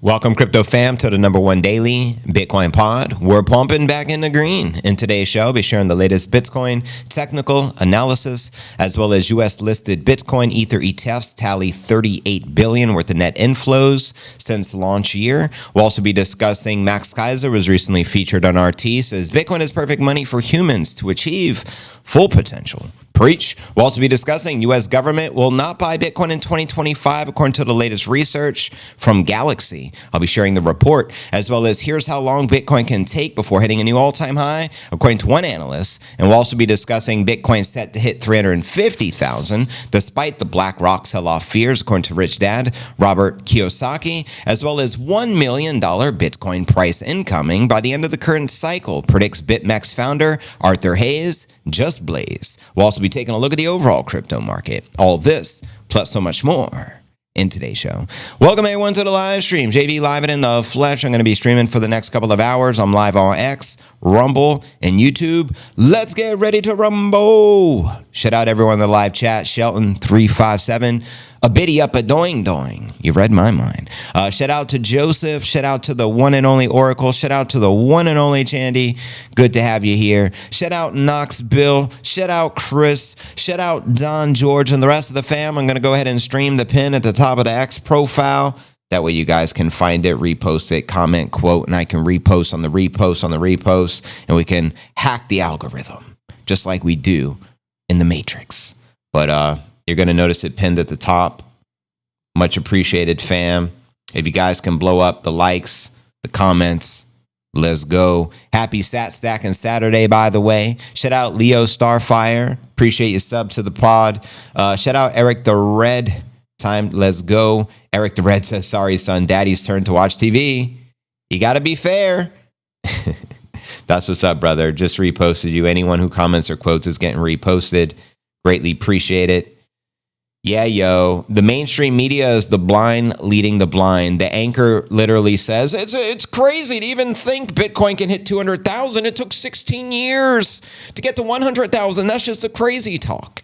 Welcome, crypto fam, to the number one daily Bitcoin pod. We're pumping back in the green. In today's show, I'll be sharing the latest Bitcoin technical analysis, as well as U.S. listed Bitcoin Ether ETFs tally 38 billion worth of net inflows since launch year. We'll also be discussing Max Keiser was recently featured on RT, says Bitcoin is perfect money for humans to achieve full potential. Preach. We'll also be discussing U.S. government will not buy Bitcoin in 2025, according to the latest research from Galaxy. I'll be sharing the report, as well as here's how long Bitcoin can take before hitting a new all-time high, according to one analyst. And we'll also be discussing Bitcoin set to hit 350,000, despite the BlackRock sell-off fears, according to Rich Dad Robert Kiyosaki, as well as $1 million Bitcoin price incoming by the end of the current cycle, predicts BitMEX founder Arthur Hayes. Just blaze. We'll also be taking a look at the overall crypto market. All this, plus so much more in today's show. Welcome everyone to the live stream. JV live it in the flesh. I'm going to be streaming for the next couple of hours. I'm live on X, Rumble, and YouTube. Let's get ready to rumble. Shout out everyone in the live chat. Shelton357. A biddy up a doing. You read my mind. Shout out to Joseph. Shout out to the one and only Oracle. Shout out to the one and only Chandy. Good to have you here. Shout out Knox Bill. Shout out Chris. Shout out Don George and the rest of the fam. I'm going to go ahead and stream the pin at the top of the X profile. That way you guys can find it, repost it, comment, quote, and I can repost on the repost, and we can hack the algorithm just like we do in the Matrix. But you're going to notice it pinned at the top. Much appreciated, fam. If you guys can blow up the likes, the comments, let's go. Happy Sat Stacking Saturday, by the way. Shout out Leo Starfire. Appreciate your sub to the pod. Shout out Eric the Red. Time, let's go. Eric the Red says, sorry, son, daddy's turn to watch TV. You got to be fair. That's what's up, brother. Just reposted you. Anyone who comments or quotes is getting reposted. Greatly appreciate it. Yeah, yo, the mainstream media is the blind leading the blind. The anchor literally says, it's crazy to even think Bitcoin can hit 200,000. It took 16 years to get to 100,000. That's just a crazy talk.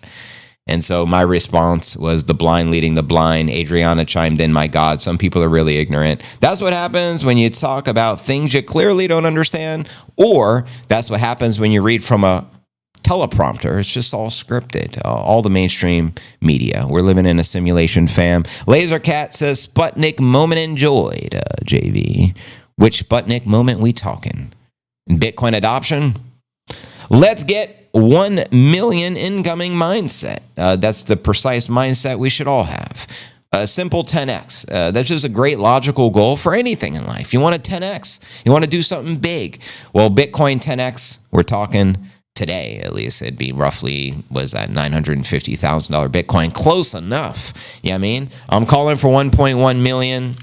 And so my response was the blind leading the blind. Adriana chimed in, my God, some people are really ignorant. That's what happens when you talk about things you clearly don't understand, or that's what happens when you read from a teleprompter. It's just all scripted. All the mainstream media. We're living in a simulation, fam. Lasercat says Sputnik moment enjoyed. JV, which Sputnik moment we talking? Bitcoin adoption. Let's get 1 million incoming mindset. That's the precise mindset we should all have. A simple 10x. That's just a great logical goal for anything in life. You want a 10x. You want to do something big. Well, Bitcoin 10x. We're talking. Today, at least, it'd be roughly, was that $950,000 Bitcoin? Close enough. You know what I mean? I'm calling for 1.1 million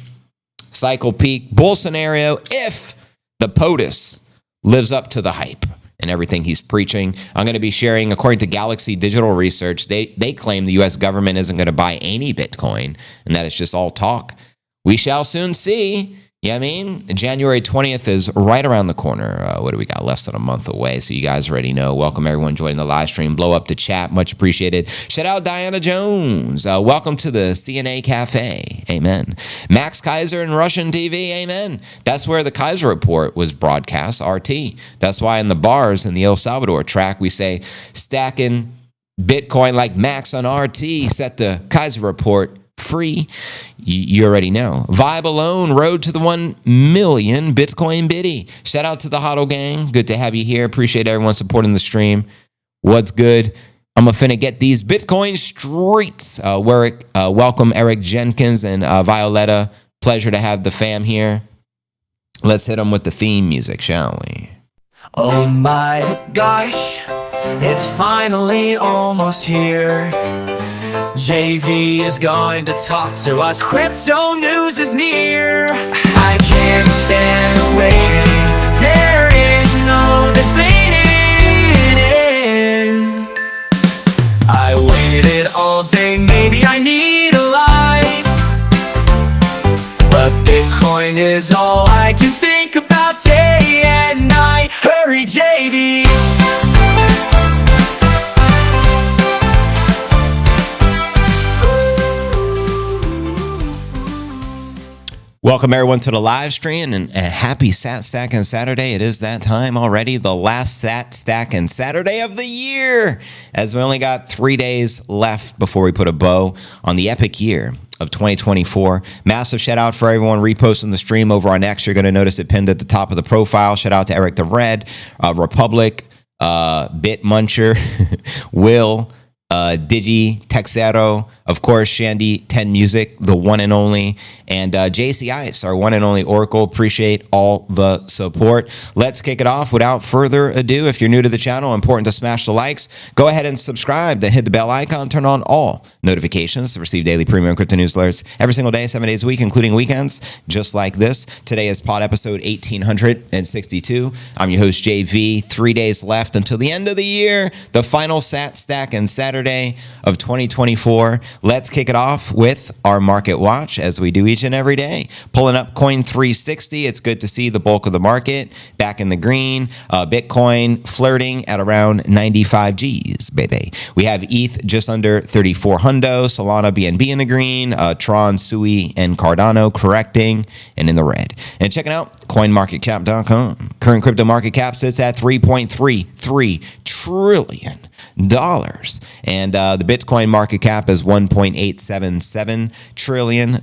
cycle peak bull scenario if the POTUS lives up to the hype and everything he's preaching. I'm going to be sharing, according to Galaxy Digital Research, they claim the U.S. government isn't going to buy any Bitcoin and that it's just all talk. We shall soon see. Yeah, I mean, January 20th is right around the corner. What do we got? Less than a month away. So you guys already know. Welcome everyone joining the live stream. Blow up the chat. Much appreciated. Shout out Diana Jones. Welcome to the CNA Cafe. Amen. Max Keiser and Russian TV. Amen. That's where the Keiser Report was broadcast, RT. That's why in the bars in the El Salvador track, we say stacking Bitcoin like Max on RT. Set the Keiser Report free. You already know. Vibe alone, road to the 1 million Bitcoin biddy. Shout out to the Hodl gang. Good to have you here. Appreciate everyone supporting the stream. What's good? I'm finna get these Bitcoin streets. Welcome Eric Jenkins and Violetta. Pleasure to have the fam here. Let's hit them with the theme music, shall we? Oh my gosh, it's finally almost here. JV is going to talk to us. Crypto news is near. I can't stand waiting. There is no debating it. I waited all day. Maybe I need a life, but Bitcoin is all I can think about day and night. Hurry, JV. Welcome everyone to the live stream and a happy Sat Stack and Saturday. It is that time already, the last Sat Stack and Saturday of the year, as we only got 3 days left before we put a bow on the epic year of 2024. Massive shout out for everyone reposting the stream over on X. You're going to notice it pinned at the top of the profile. Shout out to Eric the Red, Republic, Bit Muncher, Will, Digi, Texero, of course, Shandy, 10 Music, the one and only, and JC Ice, our one and only Oracle. Appreciate all the support. Let's kick it off without further ado. If you're new to the channel, important to smash the likes. Go ahead and subscribe, then hit the bell icon, turn on all notifications to receive daily premium crypto news alerts every single day, 7 days a week, including weekends, just like this. Today is pod episode 1862. I'm your host, JV. 3 days left until the end of the year, the final Sat Stack and Saturday of 2024. Let's kick it off with our market watch, as we do each and every day. Pulling up Coin 360. It's good to see the bulk of the market back in the green. Bitcoin flirting at around 95 G's, baby. We have ETH just under 34 hundo. Solana, BNB in the green. Tron, Sui, and Cardano correcting and in the red. And checking out CoinMarketCap.com. Current crypto market cap sits at $3.33 trillion. And the Bitcoin market cap is $1.877 trillion,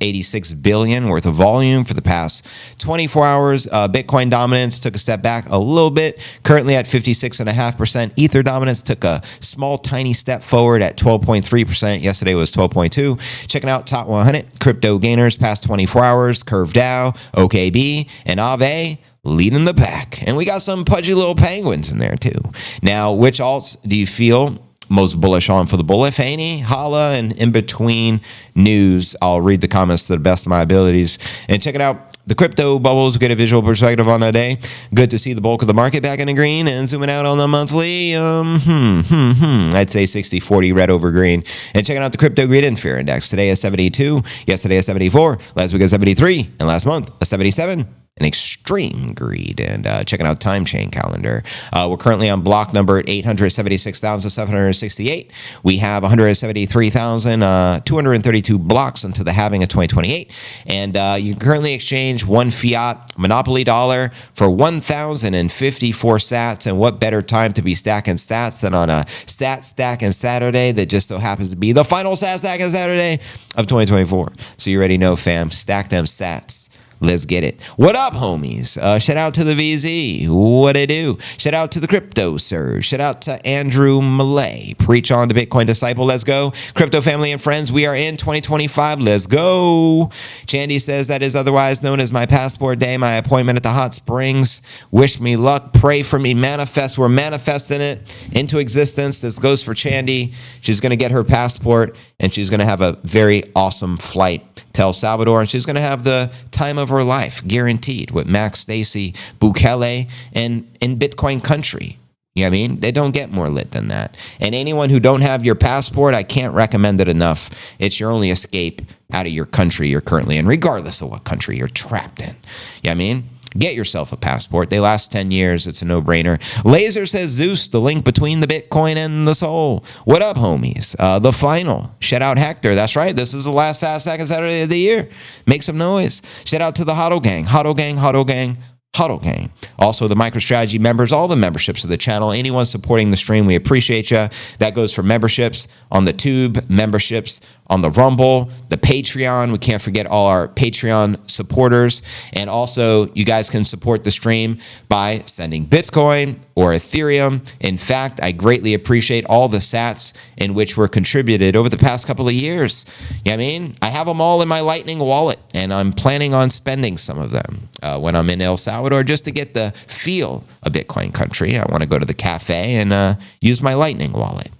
86 billion worth of volume for the past 24 hours. Bitcoin dominance took a step back a little bit, currently at 56.5%. Ether dominance took a small, tiny step forward at 12.3%. Yesterday was 12.2. Checking out top 100 crypto gainers past 24 hours. Curve Dow, OKB, and Aave leading the pack. And we got some pudgy little penguins in there too. Now, which alts do you feel most bullish on for the bull, if any? Holla, and in between news, I'll read the comments to the best of my abilities. And check it out. The crypto bubbles, get a visual perspective on that day. Good to see the bulk of the market back in the green. And zooming out on the monthly, I'd say 60-40 red over green. And checking out the crypto greed and fear index. Today is 72, yesterday is 74, last week is 73, and last month a 77. An extreme greed. And checking out time chain calendar. We're currently on block number 876,768. We have 173,232 blocks until the halving of 2028. And you can currently exchange one fiat monopoly dollar for 1,054 sats. And what better time to be stacking stats than on a stat stack and Saturday that just so happens to be the final stat stack and Saturday of 2024. So you already know, fam, stack them sats. Let's get it. What up, homies? Shout out to the VZ. What it do? Shout out to the Crypto Surge. Shout out to Andrew Malay. Preach on the Bitcoin Disciple. Let's go. Crypto family and friends, we are in 2025. Let's go. Chandy says that is otherwise known as my passport day, my appointment at the hot springs. Wish me luck. Pray for me. Manifest. We're manifesting it into existence. This goes for Chandy. She's going to get her passport, and she's going to have a very awesome flight to El Salvador, and she's going to have the time of her life, guaranteed, with Max Stacy, Bukele, and in Bitcoin country. You know what I mean? They don't get more lit than that. And anyone who don't have your passport, I can't recommend it enough. It's your only escape out of your country you're currently in, regardless of what country you're trapped in. You know what I mean? Get yourself a passport. They last 10 years. It's a no-brainer. Laser says Zeus, the link between the Bitcoin and the soul. What up, homies? The final. Shout out Hector. That's right. This is the last second Saturday of the year. Make some noise. Shout out to the Huddle Gang. Huddle Gang, Huddle Gang, Huddle Gang. Also, the MicroStrategy members, all the memberships of the channel, anyone supporting the stream, we appreciate you. That goes for memberships on the Tube, memberships on the Rumble, the Patreon. We can't forget all our Patreon supporters. And also, you guys can support the stream by sending Bitcoin or Ethereum. In fact, I greatly appreciate all the sats in which were contributed over the past couple of years. You know what I mean? I have them all in my Lightning wallet, and I'm planning on spending some of them when I'm in El Salvador, just to get the feel of Bitcoin country. I want to go to the cafe and use my Lightning wallet.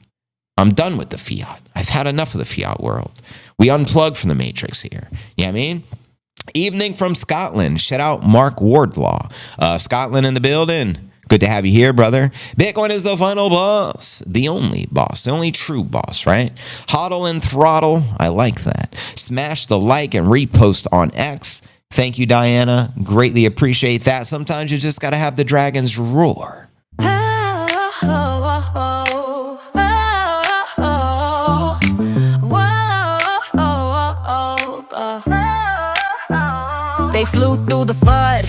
I'm done with the fiat. I've had enough of the fiat world. We unplug from the matrix here. You know what I mean? Evening from Scotland. Shout out Mark Wardlaw. Scotland in the building. Good to have you here, brother. Bitcoin is the final boss. The only boss. The only true boss, right? Hodl and throttle. I like that. Smash the like and repost on X. Thank you, Diana. Greatly appreciate that. Sometimes you just got to have the dragons roar. They flew through the FUD.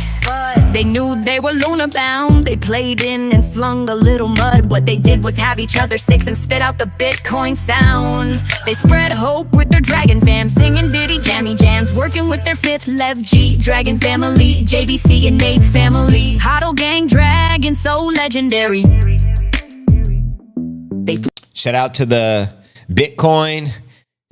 They knew they were lunar bound. They played in and slung a little mud. What they did was have each other six and spit out the Bitcoin sound. They spread hope with their dragon fam, singing ditty jammy jams, working with their fifth Lev G Dragon family, JVC and Nate family. Hodl gang dragon so legendary. Shout out to the Bitcoin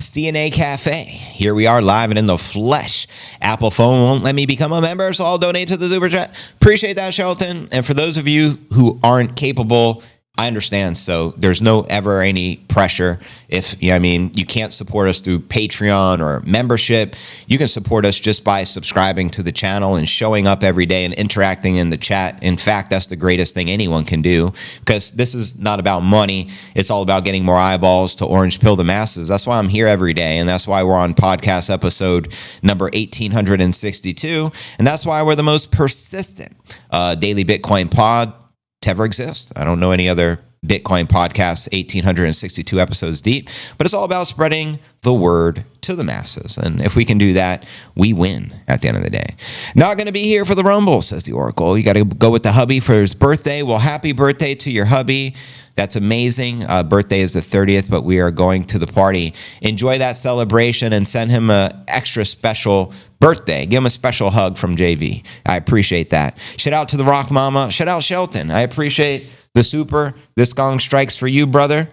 CNA Cafe. Here we are live and in the flesh. Apple phone won't let me become a member, so I'll donate to the Super Chat. Appreciate that, Shelton. And for those of you who aren't capable, I understand. So there's no ever any pressure. If you can't support us through Patreon or membership, you can support us just by subscribing to the channel and showing up every day and interacting in the chat. In fact, that's the greatest thing anyone can do, because this is not about money. It's all about getting more eyeballs to orange pill the masses. That's why I'm here every day. And that's why we're on podcast episode number 1862. And that's why we're the most persistent daily Bitcoin pod to ever exist. I don't know any other Bitcoin podcasts 1862 episodes deep, but it's all about spreading the word to the masses. And if we can do that, we win at the end of the day. Not going to be here for the Rumble, says the Oracle. You got to go with the hubby for his birthday. Well, happy birthday to your hubby. That's amazing. Birthday is the 30th, but we are going to the party. Enjoy that celebration and send him an extra special birthday. Give him a special hug from JV. I appreciate that. Shout out to the Rock Mama. Shout out Shelton. I appreciate the super. This gong strikes for you, brother.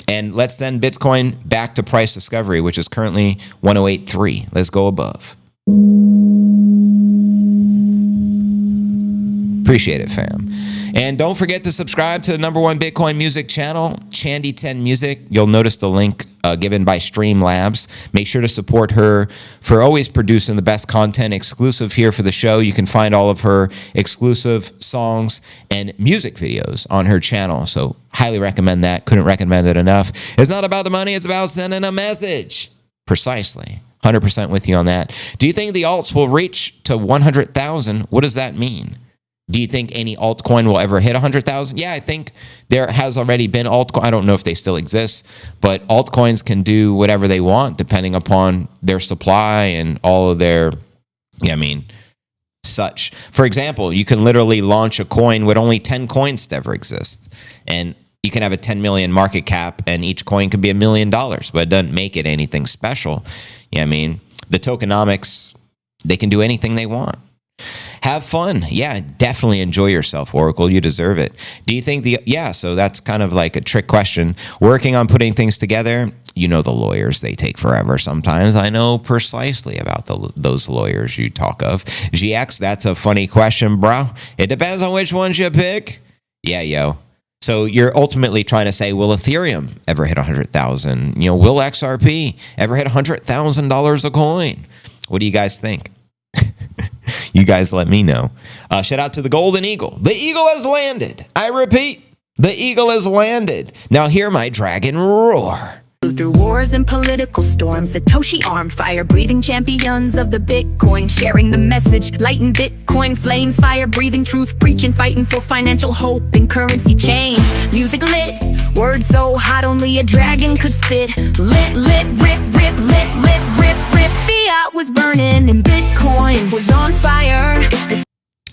And let's send Bitcoin back to price discovery, which is currently 1083. Let's go above. Appreciate it, fam. And don't forget to subscribe to the #1 Bitcoin music channel, Chandy 10 Music. You'll notice the link given by Streamlabs. Make sure to support her for always producing the best content exclusive here for the show. You can find all of her exclusive songs and music videos on her channel. So highly recommend that. Couldn't recommend it enough. It's not about the money. It's about sending a message. Precisely. 100% with you on that. Do you think the alts will reach to 100,000? What does that mean? Do you think any altcoin will ever hit 100,000? Yeah, I think there has already been altcoin. I don't know if they still exist, but altcoins can do whatever they want depending upon their supply and all of their, such. For example, you can literally launch a coin with only 10 coins to ever exist. And you can have a 10 million market cap and each coin could be $1 million, but it doesn't make it anything special. The tokenomics, they can do anything they want. Have fun. Yeah, definitely enjoy yourself, Oracle. You deserve it. Do you think so that's kind of like a trick question. Working on putting things together, the lawyers, they take forever sometimes. I know precisely about those lawyers you talk of. GX, that's a funny question, bro. It depends on which ones you pick. Yeah, yo. So you're ultimately trying to say, will Ethereum ever hit 100,000? Will XRP ever hit $100,000 a coin? What do you guys think? You guys let me know. Shout out to the Golden Eagle. The Eagle has landed. I repeat, the Eagle has landed. Now hear my dragon roar. Through wars and political storms, Satoshi armed fire-breathing champions of the Bitcoin, sharing the message, lighting Bitcoin flames, fire-breathing truth, preaching, fighting for financial hope and currency change. Music lit, words so hot only a dragon could spit. Lit, lit, rip, rip, lit, lit, rip, rip. Fiat was burning and Bitcoin was on fire.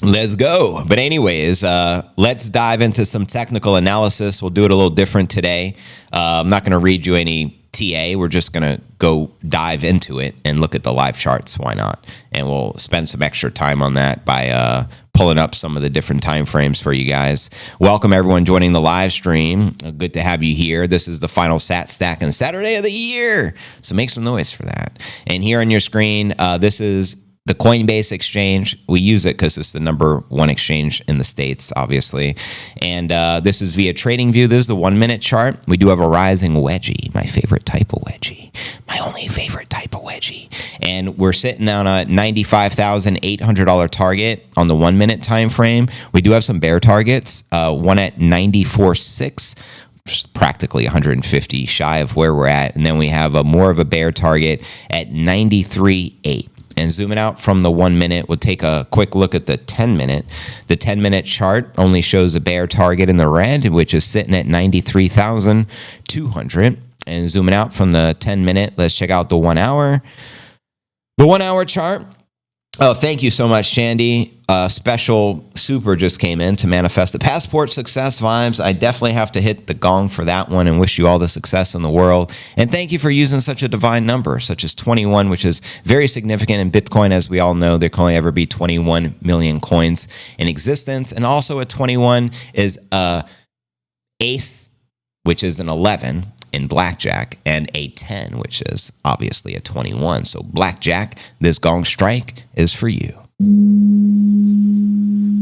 Let's go. But anyways, let's dive into some technical analysis. We'll do it a little different today. I'm not going to read you any TA. We're just going to go dive into it and look at the live charts. Why not? And we'll spend some extra time on that by pulling up some of the different time frames for you guys. Welcome everyone joining the live stream. Good to have you here. This is the final Sat Stack and Saturday of the year. So make some noise for that. And here on your screen, this is the Coinbase exchange. We use it because it's the #1 exchange in the States, obviously. And this is via TradingView. This is the 1-minute chart. We do have a rising wedgie, my favorite type of wedgie, my only favorite type of wedgie. And we're sitting on a $95,800 target on the 1-minute time frame. We do have some bear targets, one at 94.6. Practically 150 shy of where we're at. And then we have more of a bear target at 93.8. And zooming out from the 1 minute, we'll take a quick look at the 10-minute. The 10-minute chart only shows a bear target in the red, which is sitting at 93,200. And zooming out from the 10-minute, let's check out the 1 hour. The 1 hour chart Oh, thank you so much, Shandy. Special super just came in to manifest the passport success vibes. I definitely have to hit the gong for that one and wish you all the success in the world. And thank you for using such a divine number, such as 21, which is very significant in Bitcoin. As we all know, there can only ever be 21 million coins in existence. And also a 21 is a ace, which is an 11 in blackjack, and a 10, which is obviously a 21. So blackjack, this gong strike is for you.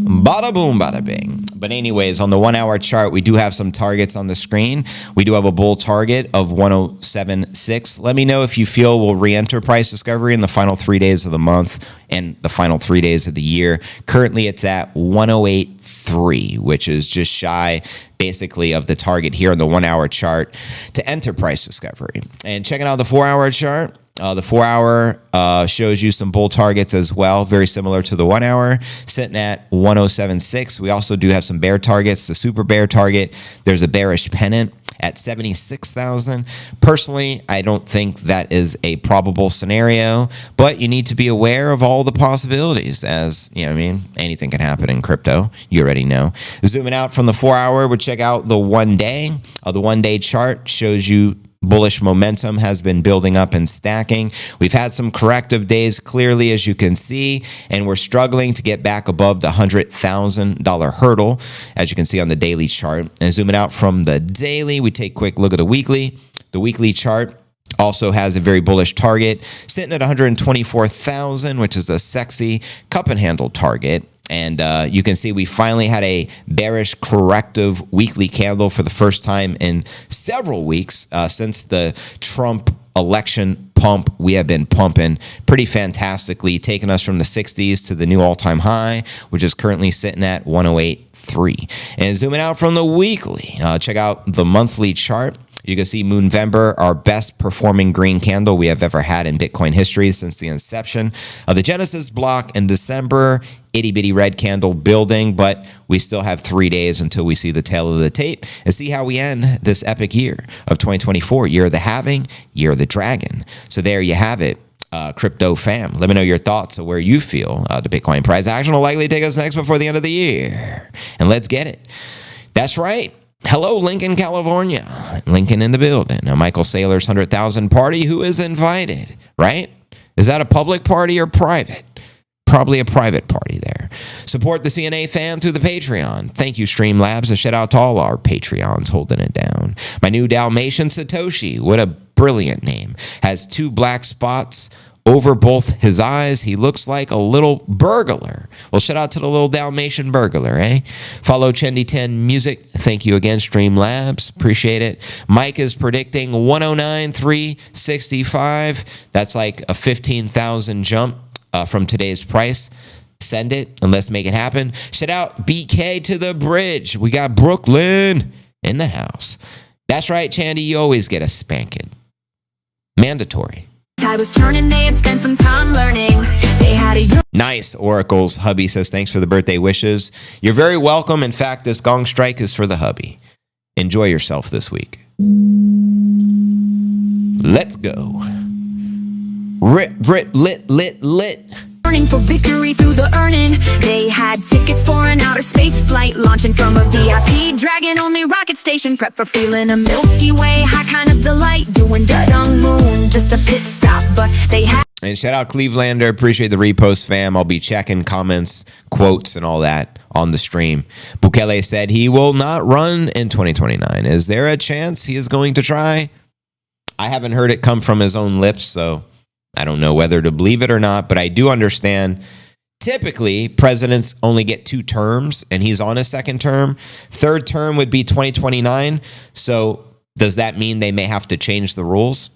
Bada boom, bada bing. But anyways, on the 1 hour chart, we do have some targets on the screen. We do have a bull target of 1076. Let me know if you feel we'll re-enter price discovery in the final 3 days of the month and the final 3 days of the year. Currently, it's at 1083, which is just shy basically of the target here on the 1 hour chart to enter price discovery. And checking out the 4 hour chart, the 4 hour shows you some bull targets as well, very similar to the 1 hour, sitting at 1076. We also do have some bear targets. The super bear target, there's a bearish pennant at 76,000. Personally, I don't think that is a probable scenario, but you need to be aware of all the possibilities, as you know what I mean, anything can happen in crypto. You already know. Zooming out from the 4 hour, we'll check out the 1 day. The 1 day chart shows you bullish momentum has been building up and stacking. We've had some corrective days, clearly, as you can see, and we're struggling to get back above the $100,000 hurdle, as you can see on the daily chart. And zooming out from the daily, we take a quick look at the weekly. The weekly chart also has a very bullish target, sitting at 124,000, which is a sexy cup and handle target. And you can see we finally had a bearish corrective weekly candle for the first time in several weeks since the Trump election pump. We have been pumping pretty fantastically, taking us from the 60s to the new all-time high, which is currently sitting at 108.3. And zooming out from the weekly, check out the monthly chart. You can see Moonvember, our best performing green candle we have ever had in Bitcoin history since the inception of the Genesis block in December. Itty bitty red candle building, but we still have 3 days until we see the tail of the tape and see how we end this epic year of 2024, year of the halving, year of the dragon. So there you have it. Crypto fam, let me know your thoughts of where you feel the Bitcoin price action will likely take us next before the end of the year. And let's get it. That's right. Hello, Lincoln, California. Lincoln in the building. Now, Michael Saylor's 100,000 party. Who is invited, right? Is that a public party or private? Probably a private party there. Support the CNA fam through the Patreon. Thank you, Streamlabs. A shout out to all our Patreons holding it down. My new Dalmatian, Satoshi. What a brilliant name. Has 2 black spots over both his eyes. He looks like a little burglar. Well, shout out to the little Dalmatian burglar, eh? Follow Chendi10 Music. Thank you again, Streamlabs. Appreciate it. Mike is predicting 109,365. That's like a 15,000 jump from today's price. Send it and let's make it happen. Shout out BK to the bridge. We got Brooklyn in the house. That's right, Chandy. You always get a spanking. Mandatory. I was turning, they had spent some time learning. They had a nice. Oracle's hubby says thanks for the birthday wishes. You're very welcome. In fact, this gong strike is for the hubby. Enjoy yourself this week. Let's go. Lit. Learning for victory through the earning. They had tickets for an outer space flight, launching from a VIP dragon only rocket station. Prep for feeling a Milky Way high kind of delight. Doing da-dung moon, just a pit stop, but they had. And shout out Clevelander. Appreciate the repost, fam. I'll be checking comments, quotes, and all that on the stream. Bukele said he will not run in 2029. Is there a chance he is going to try? I haven't heard it come from his own lips, so I don't know whether to believe it or not, but I do understand typically presidents only get 2 terms and he's on his 2nd term. 3rd term would be 2029. So does that mean they may have to change the rules?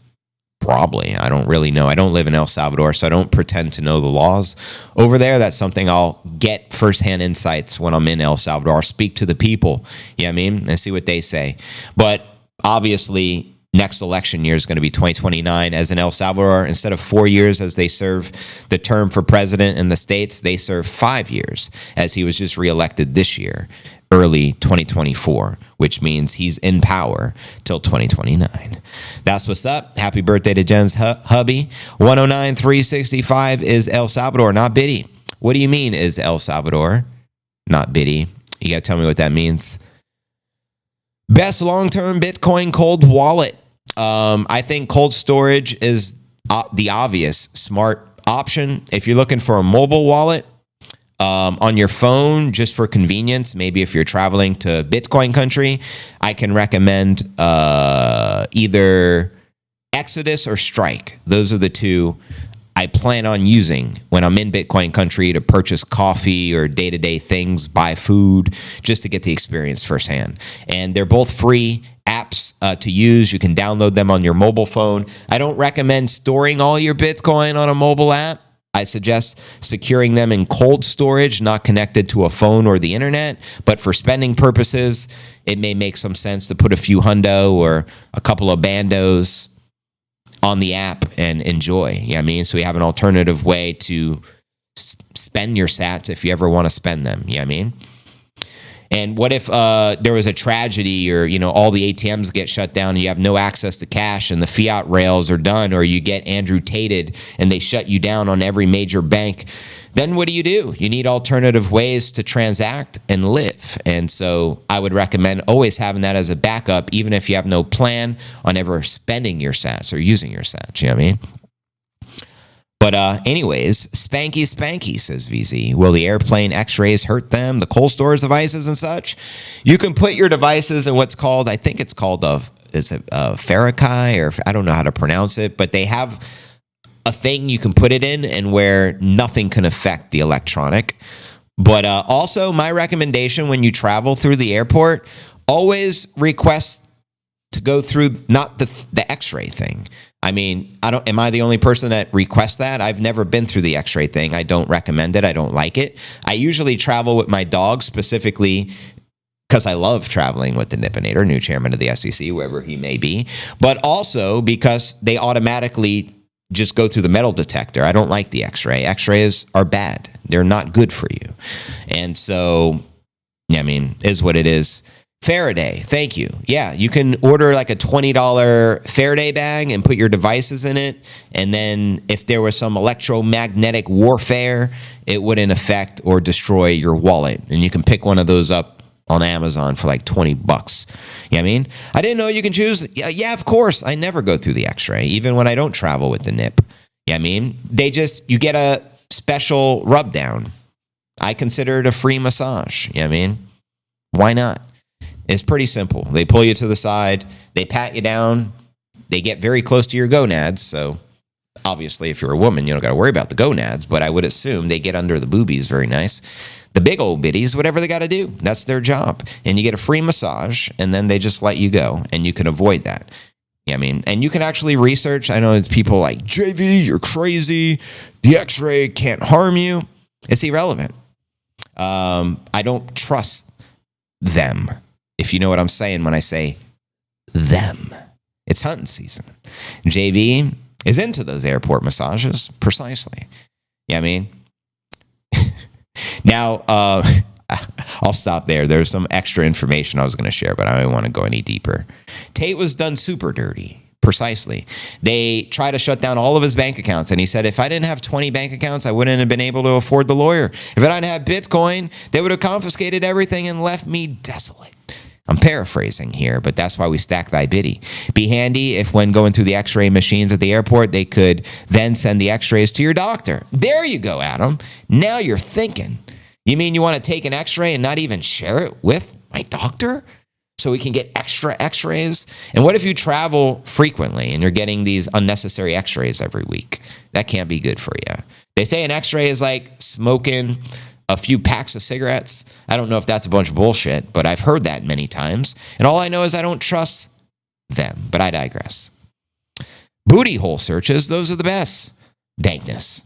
Probably. I don't really know. I don't live in El Salvador, so I don't pretend to know the laws over there. That's something I'll get firsthand insights when I'm in El Salvador. I'll speak to the people, you know what I mean, and see what they say. But obviously, next election year is going to be 2029. As in El Salvador, instead of 4 years as they serve the term for president in the States, they serve 5 years as he was just reelected this year. early 2024, which means he's in power till 2029. That's what's up. Happy birthday to Jen's hubby. 109,365 is El Salvador, not Biddy. What do you mean is El Salvador, not Biddy? You got to tell me what that means. Best long-term Bitcoin cold wallet. I think cold storage is the obvious smart option. If you're looking for a mobile wallet, on your phone, just for convenience, maybe if you're traveling to Bitcoin country, I can recommend either Exodus or Strike. Those are the two I plan on using when I'm in Bitcoin country to purchase coffee or day-to-day things, buy food, just to get the experience firsthand. And they're both free apps to use. You can download them on your mobile phone. I don't recommend storing all your Bitcoin on a mobile app. I suggest securing them in cold storage, not connected to a phone or the internet. But for spending purposes, it may make some sense to put a few hundo or a couple of bandos on the app and enjoy. You know what I mean? So we have an alternative way to spend your sats if you ever want to spend them. You know what I mean? And what if there was a tragedy, or all the ATMs get shut down and you have no access to cash and the fiat rails are done, or you get Andrew Tated and they shut you down on every major bank? Then what do? You need alternative ways to transact and live. And so I would recommend always having that as a backup, even if you have no plan on ever spending your sats or using your sats. You know what I mean? But anyways, spanky, says VZ. Will the airplane x-rays hurt them? The cold storage devices and such? You can put your devices in what's called, I think it's called Farakai, or I don't know how to pronounce it, but they have a thing you can put it in and where nothing can affect the electronic. But also my recommendation when you travel through the airport, always request to go through not the x-ray thing. I mean, am I the only person that requests that? I've never been through the x-ray thing. I don't recommend it. I don't like it. I usually travel with my dog specifically because I love traveling with the Nippinator, new chairman of the SEC, wherever he may be, but also because they automatically just go through the metal detector. I don't like the x-ray. X-rays are bad. They're not good for you. And so, I mean, is what it is. Faraday, thank you. Yeah, you can order like a $20 Faraday bag and put your devices in it. And then if there was some electromagnetic warfare, it wouldn't affect or destroy your wallet. And you can pick one of those up on Amazon for like $20. You know what I mean? I didn't know you can choose. Yeah, of course. I never go through the x-ray, even when I don't travel with the NIP. You know what I mean? You get a special rub down. I consider it a free massage. You know what I mean? Why not? It's pretty simple. They pull you to the side. They pat you down. They get very close to your gonads. So obviously, if you're a woman, you don't got to worry about the gonads. But I would assume they get under the boobies very nice. The big old biddies, whatever they got to do. That's their job. And you get a free massage, and then they just let you go. And you can avoid that. Yeah, I mean, and you can actually research. I know people like, JV, you're crazy. The x-ray can't harm you. It's irrelevant. I don't trust them. If you know what I'm saying when I say them. It's hunting season. JV is into those airport massages, precisely. Yeah, I mean, now I'll stop there. There's some extra information I was going to share, but I don't want to go any deeper. Tate was done super dirty. Precisely. They tried to shut down all of his bank accounts. And he said, if I didn't have 20 bank accounts, I wouldn't have been able to afford the lawyer. If I didn't have Bitcoin, they would have confiscated everything and left me desolate. I'm paraphrasing here, but that's why we stack thy biddy. Be handy if when going through the x-ray machines at the airport, they could then send the x-rays to your doctor. There you go, Adam. Now you're thinking. You mean you want to take an x-ray and not even share it with my doctor? So we can get extra x-rays? And what if you travel frequently and you're getting these unnecessary x-rays every week? That can't be good for you. They say an x-ray is like smoking a few packs of cigarettes. I don't know if that's a bunch of bullshit, but I've heard that many times. And all I know is I don't trust them, but I digress. Booty hole searches, those are the best. Dankness.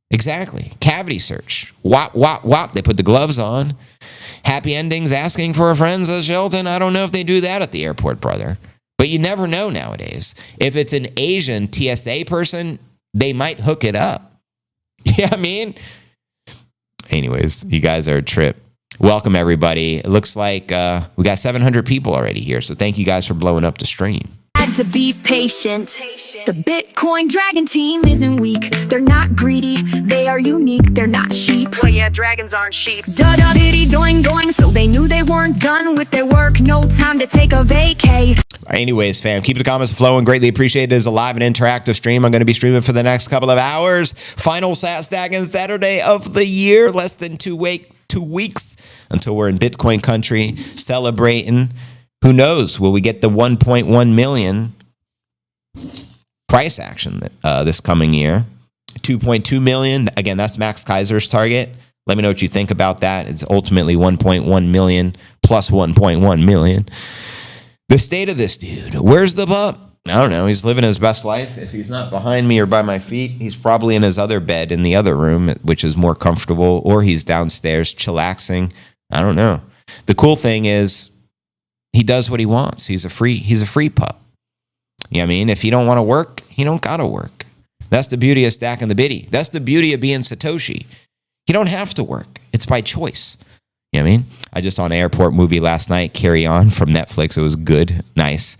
Exactly. Cavity search. Wop, wop, wop. They put the gloves on. Happy endings asking for a friend, says Shelton. I don't know if they do that at the airport, brother. But you never know nowadays. If it's an Asian TSA person, they might hook it up. Yeah, I mean? Anyways, you guys are a trip. Welcome, everybody. It looks like we got 700 people already here, so thank you guys for blowing up the stream. Had to be patient. The Bitcoin Dragon team isn't weak. They're not greedy. They are unique. They're not sheep. Well, yeah, dragons aren't sheep. Da-da diddy doing going. So they knew they weren't done with their work. No time to take a vacay. Anyways, fam, keep the comments flowing. Greatly appreciated. It is a live and interactive stream. I'm going to be streaming for the next couple of hours. Final Saturday Saturday of the year. Less than 2 weeks until we're in Bitcoin country celebrating. Who knows? Will we get the 1.1 million price action this coming year? 2.2 million. Again, that's Max Kaiser's target. Let me know what you think about that. It's ultimately 1.1 million plus 1.1 million. The state of this dude. Where's the pup? I don't know. He's living his best life. If he's not behind me or by my feet, he's probably in his other bed in the other room, which is more comfortable, or he's downstairs chillaxing. I don't know. The cool thing is he does what he wants. He's a free pup. You know what I mean? If he don't want to work, he don't gotta work. That's the beauty of stacking the biddy. That's the beauty of being Satoshi. You don't have to work. It's by choice. You know what I mean? I just saw an airport movie last night, Carry On from Netflix. It was good. Nice.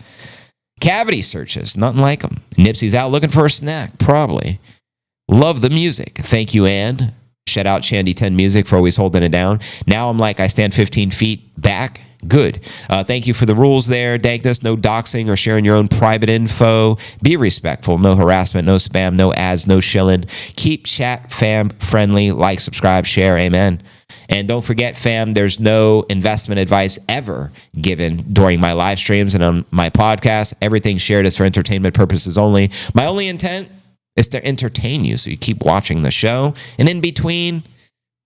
Cavity searches. Nothing like them. Nipsey's out looking for a snack. Probably. Love the music. Thank you, Ann. Shout out Shandy 10 Music for always holding it down. Now I'm like, I stand 15 feet back. Good. Thank you for the rules there. Dankness, no doxing or sharing your own private info. Be respectful. No harassment, no spam, no ads, no shilling. Keep chat fam friendly. Like, subscribe, share. Amen. And don't forget, fam, there's no investment advice ever given during my live streams and on my podcast. Everything shared is for entertainment purposes only. My only intent is to entertain you, so you keep watching the show. And in between,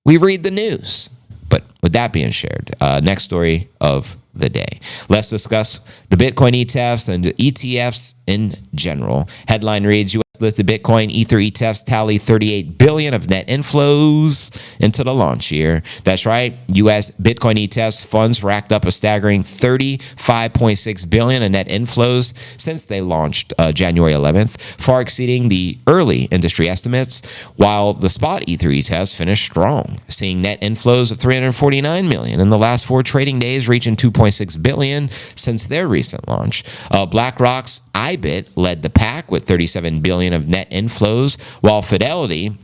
we read the news. But with that being shared, next story of the day. Let's discuss the Bitcoin ETFs and ETFs in general. Headline reads, U.S. listed Bitcoin Ether ETFs tally 38 billion of net inflows into the launch year. That's right. U.S. Bitcoin ETFs funds racked up a staggering 35.6 billion in net inflows since they launched January 11th, far exceeding the early industry estimates, while the spot Ether ETFs finished strong, seeing net inflows of 349 million in the last 4 trading days, reaching 2.6 billion since their recent launch. BlackRock's IBIT led the pack with 37 billion of net inflows, while Fidelity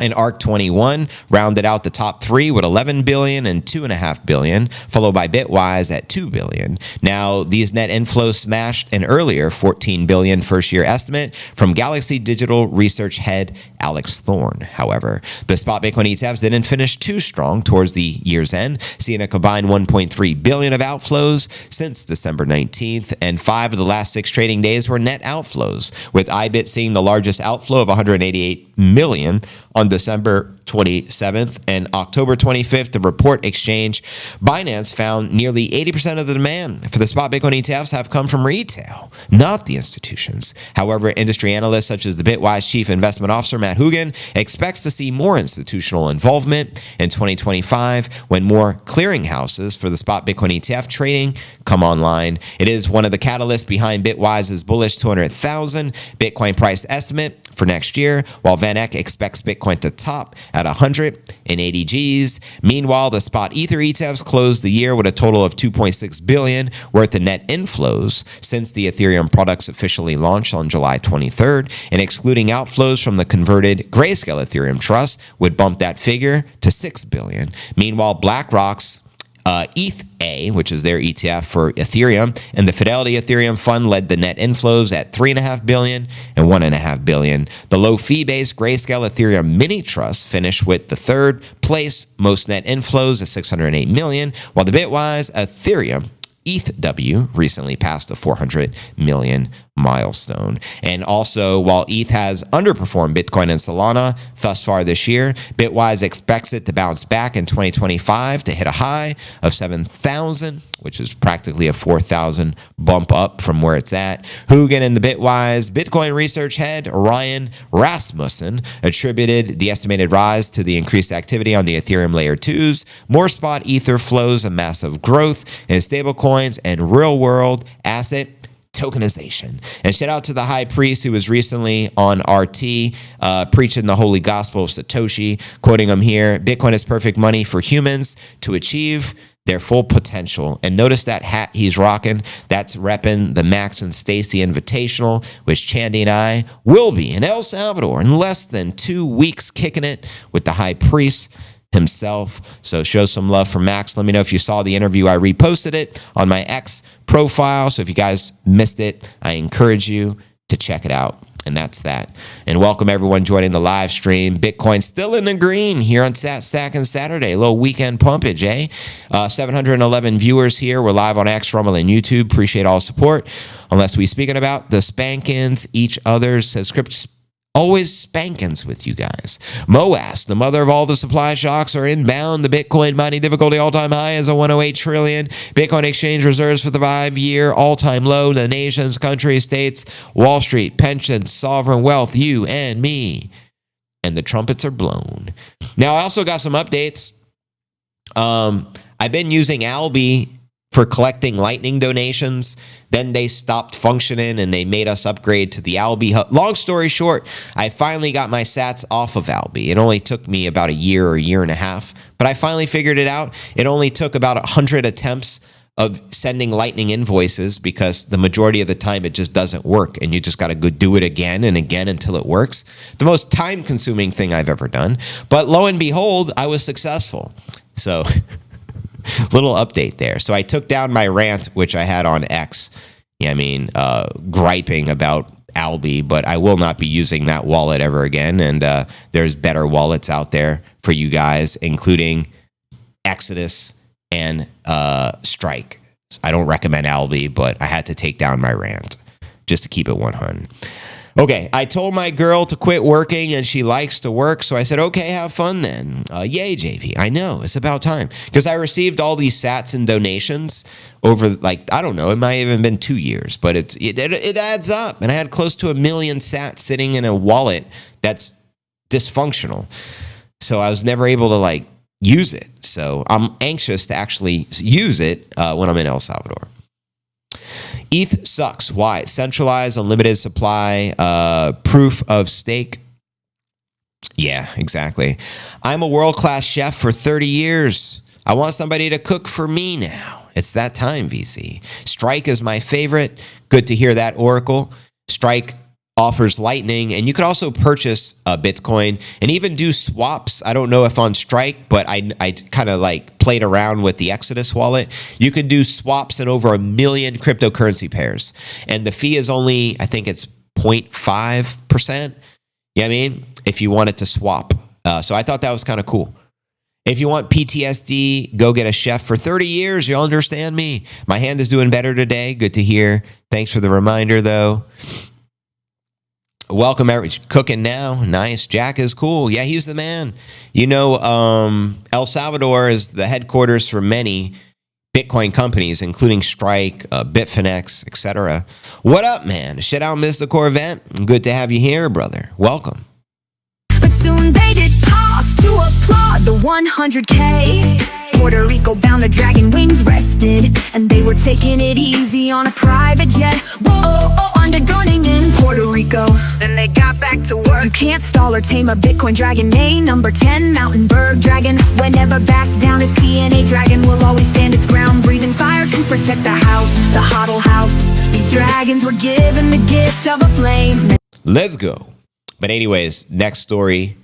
and ARC21 rounded out the top 3 with 11 billion and 2.5 billion, followed by Bitwise at 2 billion. Now, these net inflows smashed an earlier 14 billion first-year estimate from Galaxy Digital Research head Alex Thorne. However, the spot Bitcoin ETFs didn't finish too strong towards the year's end, seeing a combined 1.3 billion of outflows since December 19th, and 5 of the last 6 trading days were net outflows, with IBIT seeing the largest outflow of 188 million on December 27th and October 25th. The report exchange Binance found nearly 80% of the demand for the spot Bitcoin ETFs have come from retail, not the institutions. However, industry analysts such as the Bitwise Chief Investment Officer Matt Hoogan expects to see more institutional involvement in 2025 when more clearinghouses for the spot Bitcoin ETF trading come online. It is one of the catalysts behind Bitwise's bullish 200,000 Bitcoin price estimate for next year, while Van Eck expects Bitcoin to top at 180 Gs. Meanwhile, the spot Ether ETFs closed the year with a total of 2.6 billion worth of net inflows since the Ethereum products officially launched on July 23rd, and excluding outflows from the converted Grayscale Ethereum Trust would bump that figure to 6 billion. Meanwhile, BlackRock's ETH-A, which is their ETF for Ethereum, and the Fidelity Ethereum Fund led the net inflows at 3.5 billion and 1.5 billion. The low fee-based Grayscale Ethereum Mini Trust finished with the third place most net inflows at 608 million, while the Bitwise Ethereum ETH-W recently passed the 400 million milestone. And also, while ETH has underperformed Bitcoin and Solana thus far this year, Bitwise expects it to bounce back in 2025 to hit a high of 7,000, which is practically a 4,000 bump up from where it's at. Hoogan and the Bitwise Bitcoin research head Ryan Rasmussen attributed the estimated rise to the increased activity on the Ethereum Layer 2s, more spot Ether flows, and massive growth in stablecoins and real-world asset tokenization. And shout out to the high priest who was recently on RT preaching the holy gospel of Satoshi, quoting him here, Bitcoin is perfect money for humans to achieve their full potential. And notice that hat he's rocking. That's repping the Max and Stacy Invitational, which Chandy and I will be in El Salvador in less than 2 weeks, kicking it with the high priest himself. So show some love for Max. Let me know if you saw the interview. I reposted it on my X profile. So if you guys missed it, I encourage you to check it out. And that's that. And welcome everyone joining the live stream. Bitcoin still in the green here on Stacking Saturday. A little weekend pumpage, eh? 711 viewers here. We're live on X, Rumble, and YouTube. Appreciate all support. Unless we speaking about the spankins, each other, says script always spankins with you guys. Moas, the mother of all the supply shocks, are inbound. The Bitcoin mining difficulty all-time high is a 108 trillion. Bitcoin exchange reserves for the 5-year all-time low. The nations, countries, states, Wall Street, pensions, sovereign wealth, you and me. And the trumpets are blown. Now, I also got some updates. I've been using Alby for collecting Lightning donations. Then they stopped functioning and they made us upgrade to the Alby hub. Long story short, I finally got my sats off of Alby. It only took me about a year or a year and a half, but I finally figured it out. It only took about 100 attempts of sending Lightning invoices because the majority of the time it just doesn't work and you just got to go do it again and again until it works. The most time-consuming thing I've ever done. But lo and behold, I was successful. So little update there. So I took down my rant, which I had on X. Yeah, I mean, griping about Alby, but I will not be using that wallet ever again. And there's better wallets out there for you guys, including Exodus and Strike. I don't recommend Alby, but I had to take down my rant just to keep it 100. Okay, I told my girl to quit working and she likes to work. So I said, okay, have fun then. Yay, JP. I know, it's about time. Because I received all these sats and donations over, like, I don't know, it might have even been 2 years, but it adds up. And I had close to 1 million sats sitting in a wallet that's dysfunctional. So I was never able to, like, use it. So I'm anxious to actually use it when I'm in El Salvador. ETH sucks. Why? Centralized, unlimited supply, proof of stake. Yeah, exactly. I'm a world-class chef for 30 years. I want somebody to cook for me now. It's that time, VC. Strike is my favorite. Good to hear that, Oracle. Strike offers Lightning, and you could also purchase Bitcoin and even do swaps. I don't know if on Strike, but I kind of like played around with the Exodus wallet. You could do swaps in over 1 million cryptocurrency pairs, and the fee is only, I think it's 0.5%. Yeah, I mean, if you wanted to swap. So I thought that was kind of cool. If you want PTSD, go get a chef for 30 years. You'll understand me. My hand is doing better today. Good to hear. Thanks for the reminder, though. Welcome, cooking now. Nice. Jack is cool. Yeah, he's the man. You know, El Salvador is the headquarters for many Bitcoin companies, including Strike, Bitfinex, etc. What up, man? Shout out, Mr. Corvette. Good to have you here, brother. Welcome. But soon they did pause to applaud the 100K. Puerto Rico bound, the dragon wings rested, and they were taking it easy on a private jet. Whoa, undergunning in Puerto Rico. Then they got back to work. You can't stall or tame a Bitcoin dragon. May number 10, Mountain Berg Dragon. Whenever back down, a CNA dragon will always stand its ground, breathing fire to protect the house, the HODL house. These dragons were given the gift of a flame. Let's go. But anyways, next story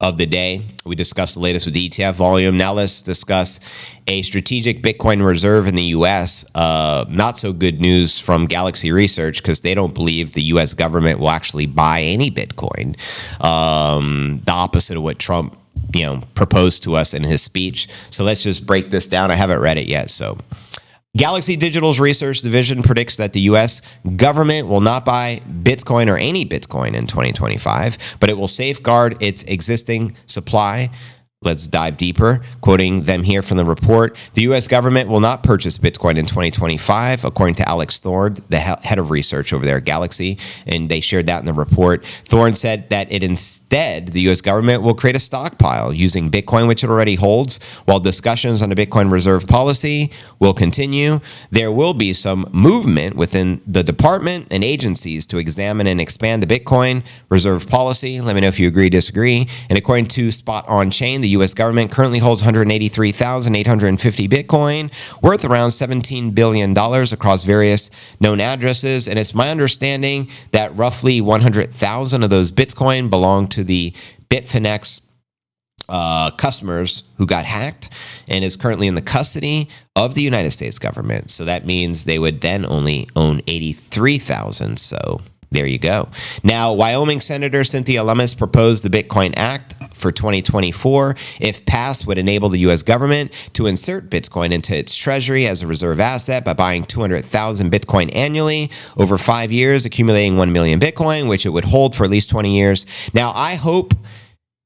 of the day. We discussed the latest with the ETF volume. Now let's discuss a strategic Bitcoin reserve in the U.S. Not so good news from Galaxy Research because they don't believe the U.S. government will actually buy any Bitcoin. The opposite of what Trump, proposed to us in his speech. So let's just break this down. I haven't read it yet. So Galaxy Digital's research division predicts that the U.S. government will not buy Bitcoin or any Bitcoin in 2025, but it will safeguard its existing supply Let's dive deeper. Quoting them here from the report, the U.S. government will not purchase Bitcoin in 2025, according to Alex Thorne, the head of research over there at Galaxy, and they shared that in the report. Thorne said that instead, the U.S. government will create a stockpile using Bitcoin, which it already holds, while discussions on a Bitcoin reserve policy will continue. There will be some movement within the department and agencies to examine and expand the Bitcoin reserve policy. Let me know if you agree, disagree. And according to Spot On Chain, the U.S. government currently holds 183,850 Bitcoin, worth around $17 billion across various known addresses. And it's my understanding that roughly 100,000 of those Bitcoin belong to the BitMEX customers who got hacked and is currently in the custody of the United States government. So that means they would then only own 83,000. So there you go. Now, Wyoming Senator Cynthia Lummis proposed the Bitcoin Act for 2024. If passed, would enable the U.S. government to insert Bitcoin into its treasury as a reserve asset by buying 200,000 Bitcoin annually over 5 years, accumulating 1 million Bitcoin, which it would hold for at least 20 years. Now, I hope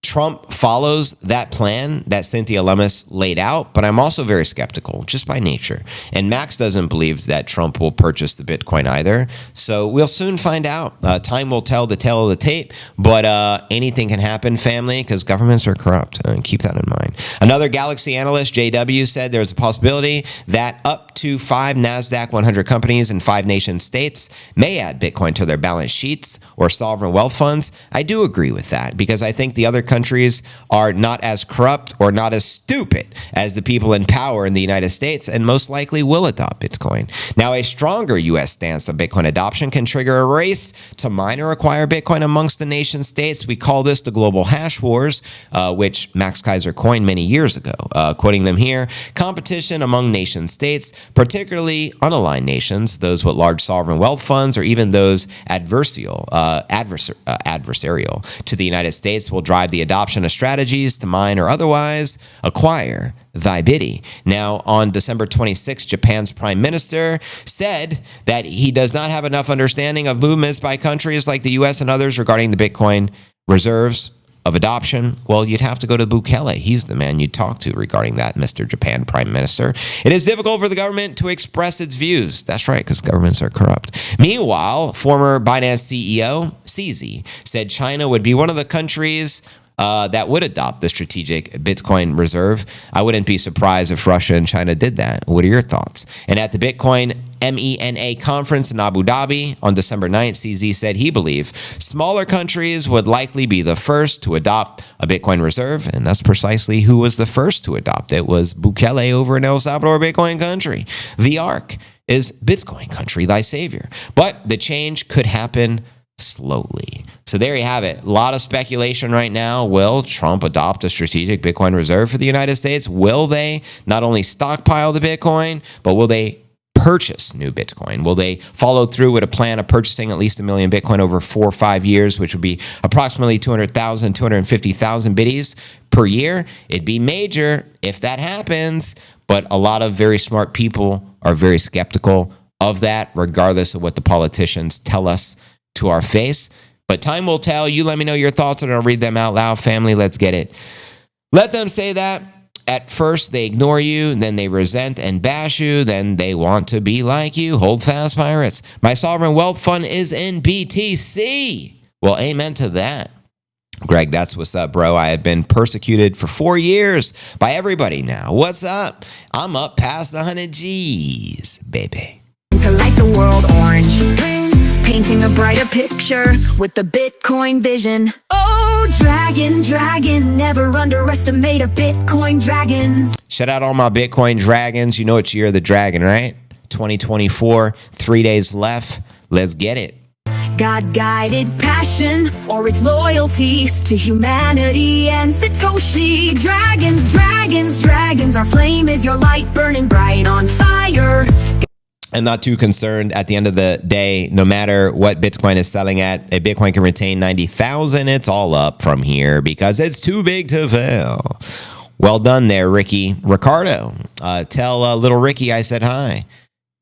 Trump follows that plan that Cynthia Lummis laid out, but I'm also very skeptical just by nature. And Max doesn't believe that Trump will purchase the Bitcoin either. So we'll soon find out. Time will tell the tale of the tape, but anything can happen, family, because governments are corrupt. Keep that in mind. Another Galaxy analyst, JW, said there's a possibility that up to 5 NASDAQ 100 companies in 5 nation states may add Bitcoin to their balance sheets or sovereign wealth funds. I do agree with that because I think the other countries are not as corrupt or not as stupid as the people in power in the United States and most likely will adopt Bitcoin. Now, a stronger U.S. stance on Bitcoin adoption can trigger a race to mine or acquire Bitcoin amongst the nation states. We call this the global hash wars, which Max Kaiser coined many years ago. Quoting them here, competition among nation states, particularly unaligned nations, those with large sovereign wealth funds, or even those adversarial to the United States will drive the adoption of strategies to mine or otherwise acquire thy biddy. Now, on December 26, Japan's prime minister said that he does not have enough understanding of movements by countries like the U.S. and others regarding the Bitcoin reserves of adoption. Well, you'd have to go to Bukele. He's the man you'd talk to regarding that, Mr. Japan Prime Minister. It is difficult for the government to express its views. That's right, because governments are corrupt. Meanwhile, former Binance CEO, CZ, said China would be one of the countries that would adopt the strategic Bitcoin reserve. I wouldn't be surprised if Russia and China did that. What are your thoughts? And at the Bitcoin MENA conference in Abu Dhabi on December 9th, CZ said he believed smaller countries would likely be the first to adopt a Bitcoin reserve. And that's precisely who was the first to adopt it, was Bukele over in El Salvador, Bitcoin country. The Ark is Bitcoin country, thy savior. But the change could happen slowly. So there you have it. A lot of speculation right now. Will Trump adopt a strategic Bitcoin reserve for the United States? Will they not only stockpile the Bitcoin, but will they purchase new Bitcoin? Will they follow through with a plan of purchasing at least 1 million Bitcoin over 4 or 5 years, which would be approximately 200,000, 250,000 biddies per year? It'd be major if that happens, but a lot of very smart people are very skeptical of that, regardless of what the politicians tell us to our face. But time will tell. You let me know your thoughts and I'll read them out loud. Family, let's get it. Let them say that. At first, they ignore you, then they resent and bash you, then they want to be like you. Hold fast, pirates. My sovereign wealth fund is in BTC. Well, amen to that. Greg, that's what's up, bro. I have been persecuted for 4 years by everybody now. What's up? I'm up past the 100 G's, baby. To light the world orange, painting a brighter picture with the Bitcoin vision. Oh, dragon, never underestimate a Bitcoin dragons. Shout out all my Bitcoin dragons. You know it's year of the dragon, right? 2024, 3 days left. Let's get it. God-guided passion, or its loyalty to humanity and Satoshi. Dragons, our flame is your light burning bright on fire. I'm not too concerned. At the end of the day, no matter what Bitcoin is selling at, if Bitcoin can retain 90,000, it's all up from here because it's too big to fail. Well done there, Ricardo. Tell little Ricky I said hi.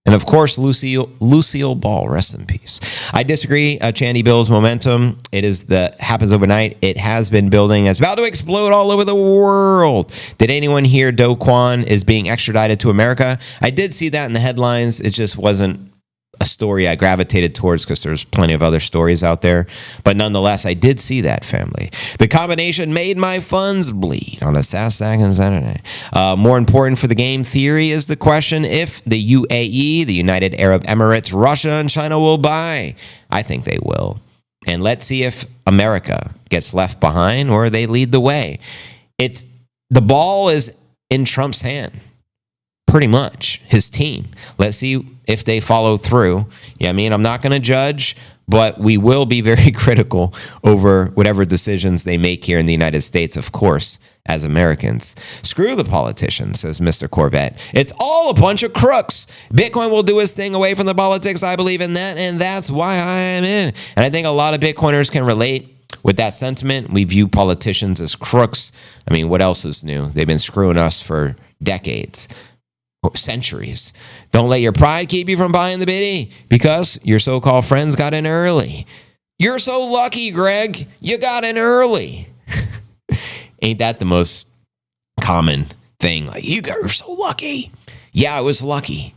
And of course, Lucille Ball, rest in peace. I disagree. Chandy builds momentum. It is happens overnight. It has been building. It's about to explode all over the world. Did anyone hear Do Kwon is being extradited to America? I did see that in the headlines. It just wasn't a story I gravitated towards because there's plenty of other stories out there. But nonetheless, I did see that, family. The combination made my funds bleed on a Saturday and Saturday. More important for the game theory is the question if the UAE, the United Arab Emirates, Russia, and China will buy. I think they will. And let's see if America gets left behind or they lead the way. The ball is in Trump's hand. Pretty much his team. Let's see if they follow through. Yeah, I mean, I'm not going to judge, but we will be very critical over whatever decisions they make here in the United States, of course, as Americans. Screw the politicians, says Mr. Corvette. It's all a bunch of crooks. Bitcoin will do its thing away from the politics. I believe in that, and that's why I am in. And I think a lot of Bitcoiners can relate with that sentiment. We view politicians as crooks. I mean, what else is new? They've been screwing us for decades. Centuries. Don't let your pride keep you from buying the biddy because your so-called friends got in early. You're so lucky, Greg. You got in early. Ain't that the most common thing? Like, you guys are so lucky. Yeah, I was lucky.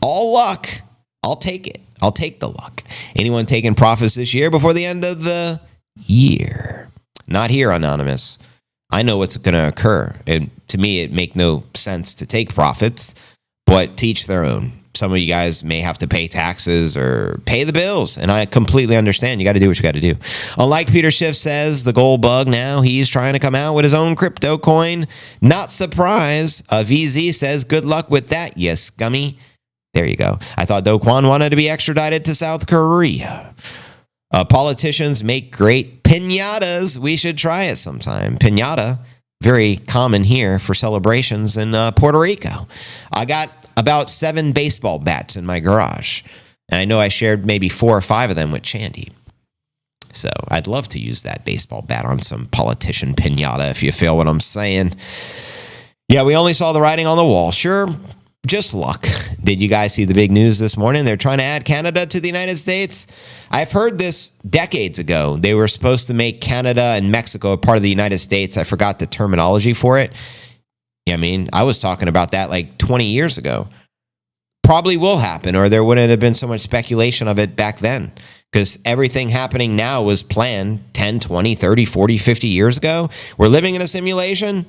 All luck. I'll take it. I'll take the luck. Anyone taking profits this year before the end of the year? Not here, Anonymous. I know what's going to occur. And to me, it make no sense to take profits, but teach their own. Some of you guys may have to pay taxes or pay the bills, and I completely understand. You got to do what you got to do. Unlike Peter Schiff says, the gold bug now, he's trying to come out with his own crypto coin. Not surprised. VZ says, good luck with that, you scummy. There you go. I thought Do Kwon wanted to be extradited to South Korea. Politicians make great piñatas. We should try it sometime. Piñata, very common here for celebrations in Puerto Rico. I got about 7 baseball bats in my garage, and I know I shared maybe 4 or 5 of them with Chandy. So I'd love to use that baseball bat on some politician piñata, if you feel what I'm saying. Yeah, we only saw the writing on the wall. Sure, just luck. Did you guys see the big news this morning? They're trying to add Canada to the United States. I've heard this decades ago. They were supposed to make Canada and Mexico a part of the United States. I forgot the terminology for it. Yeah, I mean, I was talking about that like 20 years ago. Probably will happen, or there wouldn't have been so much speculation of it back then, because everything happening now was planned 10, 20, 30, 40, 50 years ago. We're living in a simulation.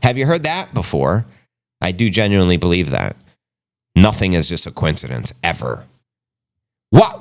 Have you heard that before? I do genuinely believe that. Nothing is just a coincidence, ever. What,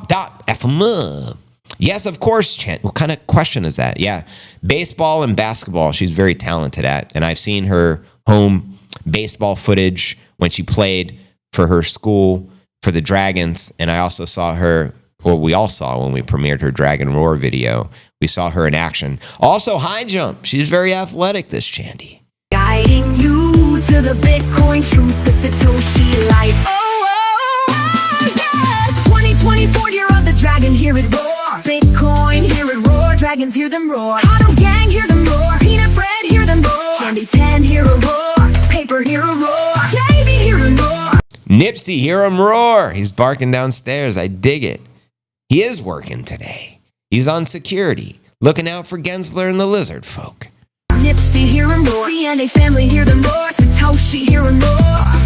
dot, FM. Yes, of course, Chant. What kind of question is that? Yeah, baseball and basketball, she's very talented at. And I've seen her home baseball footage when she played for her school for the Dragons. And I also saw her, or we all saw when we premiered her Dragon Roar video. We saw her in action. Also, high jump. She's very athletic, this Chandy. Guiding you to the Bitcoin truth, the Satoshi light. Yeah! 2024 year of the dragon, hear it roar. Bitcoin, hear it roar. Dragons, hear them roar. Huddle gang, hear them roar. Peanut Fred, hear them roar. Chandy 10, hear a roar. Paper, hear a roar. JB, hear a roar. Nipsey, hear him roar. He's barking downstairs. I dig it. He is working today. He's on security, looking out for Gensler and the lizard folk. Nipsey, hear him roar. CNA family, hear them roar. Satoshi, hear him roar.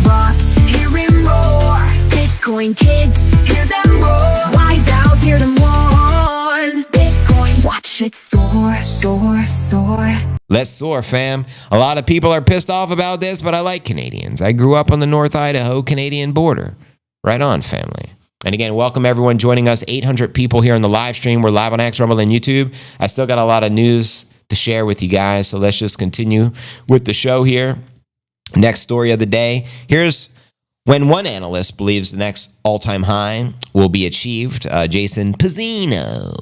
Ross, hear him roar. Bitcoin kids, hear them roar. Wise owls, hear them warn. Bitcoin, watch it soar, soar, soar. Let's soar, fam. A lot of people are pissed off about this, but I like Canadians. I grew up on the North Idaho Canadian border. Right on, family. And again, welcome everyone joining us. 800 people here on the live stream. We're live on X, Rumble, and YouTube. I still got a lot of news to share with you guys, so let's just continue with the show here. Next story of the day. Here's when one analyst believes the next all-time high will be achieved. Jason Pizzino.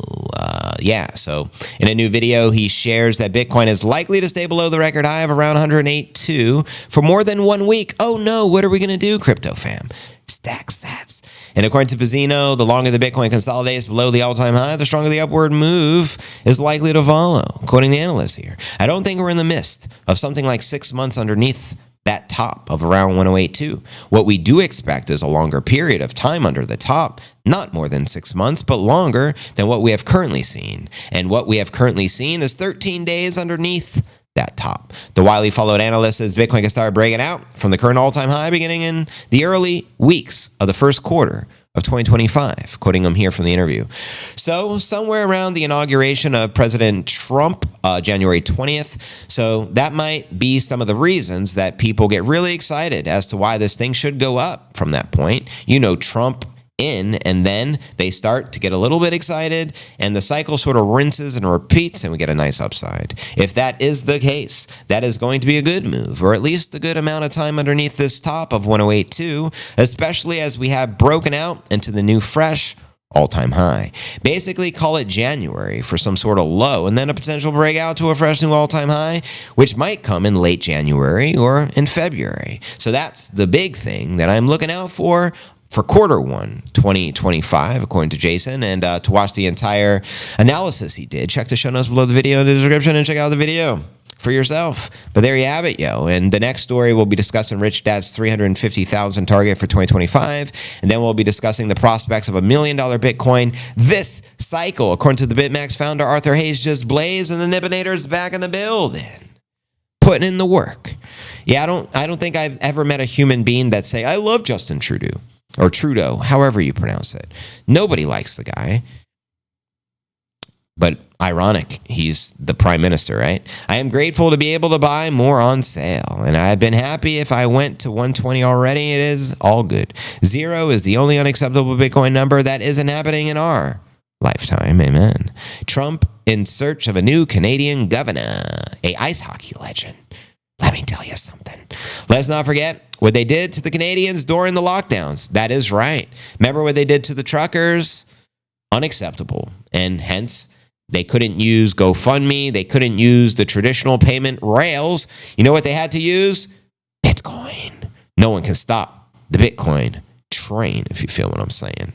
So in a new video, he shares that Bitcoin is likely to stay below the record high of around 108.2 for more than 1 week. Oh no, what are we going to do, crypto fam? Stack sats. And according to Pizzino, the longer the Bitcoin consolidates below the all-time high, the stronger the upward move is likely to follow, quoting the analyst here. I don't think we're in the midst of something like 6 months underneath that top of around 108.2. What we do expect is a longer period of time under the top, not more than 6 months, but longer than what we have currently seen. And what we have currently seen is 13 days underneath that top. The widely followed analyst says Bitcoin can start breaking out from the current all-time high beginning in the early weeks of the first quarter of 2025, quoting him here from the interview. So somewhere around the inauguration of President Trump, January 20th. So that might be some of the reasons that people get really excited as to why this thing should go up from that point. You know, Trump in, and then they start to get a little bit excited, and the cycle sort of rinses and repeats, and we get a nice upside. If that is the case, that is going to be a good move, or at least a good amount of time underneath this top of 108.2, especially as we have broken out into the new fresh all-time high. Basically, call it January for some sort of low, and then a potential breakout to a fresh new all-time high, which might come in late January or in February. So that's the big thing that I'm looking out for quarter one, 2025, according to Jason. And to watch the entire analysis he did, check the show notes below the video in the description and check out the video for yourself. But there you have it, yo. And the next story, we'll be discussing Rich Dad's 350,000 target for 2025. And then we'll be discussing the prospects of $1 million Bitcoin this cycle. According to the BitMEX founder, Arthur Hayes just blazed, and the Nippinator's back in the building, putting in the work. Yeah, I don't think I've ever met a human being that say, I love Justin Trudeau. Or Trudeau, however you pronounce it. Nobody likes the guy. But ironic, he's the prime minister, right? I am grateful to be able to buy more on sale. And I've been happy if I went to 120 already. It is all good. 0 is the only unacceptable Bitcoin number that isn't happening in our lifetime. Amen. Trump in search of a new Canadian governor. A ice hockey legend. Let me tell you something. Let's not forget what they did to the Canadians during the lockdowns. That is right. Remember what they did to the truckers? Unacceptable. And hence, they couldn't use GoFundMe. They couldn't use the traditional payment rails. You know what they had to use? Bitcoin. No one can stop the Bitcoin train, if you feel what I'm saying.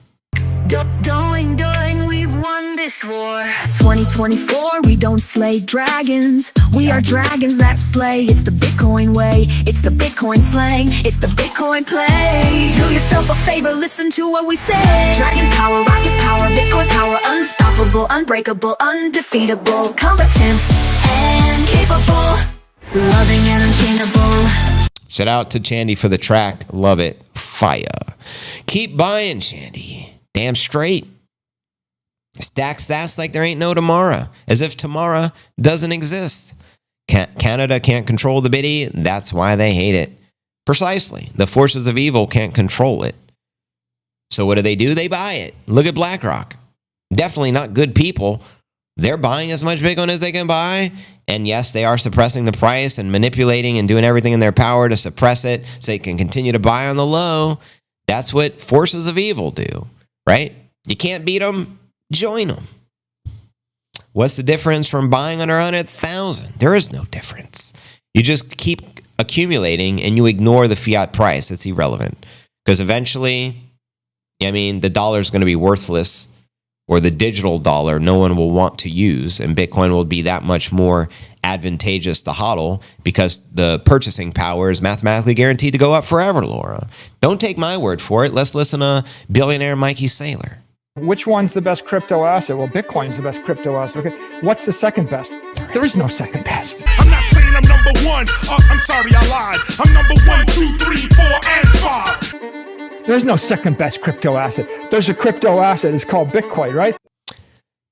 Going, we've won this war. 2024, we don't slay dragons. We are dragons that slay. It's the Bitcoin way. It's the Bitcoin slang. It's the Bitcoin play. Do yourself a favor, listen to what we say. Dragon power, rocket power, Bitcoin power. Unstoppable, unbreakable, undefeatable. Competent and capable. Loving and unchainable. Shout out to Chandy for the track. Love it. Fire. Keep buying, Chandy. Damn straight. Stack stats like there ain't no tomorrow, as if tomorrow doesn't exist. Canada can't control the biddy, that's why they hate it. Precisely. The forces of evil can't control it. So what do? They buy it. Look at BlackRock. Definitely not good people. They're buying as much Bitcoin as they can buy. And yes, they are suppressing the price and manipulating and doing everything in their power to suppress it so they can continue to buy on the low. That's what forces of evil do. Right? You can't beat them, join them. What's the difference from buying under 100,000? There is no difference. You just keep accumulating and you ignore the fiat price. It's irrelevant. Because eventually, the dollar is going to be worthless, or the digital dollar no one will want to use, and Bitcoin will be that much more advantageous to hodl because the purchasing power is mathematically guaranteed to go up forever, Laura. Don't take my word for it. Let's listen to billionaire Mikey Saylor. Which one's the best crypto asset? Well, Bitcoin's the best crypto asset. Okay, what's the second best? There is no second best. I'm not saying I'm number one. I'm sorry, I lied. I'm number 1, 2, 3, 4, and 5. There's no second best crypto asset. There's a crypto asset. It's called Bitcoin, right?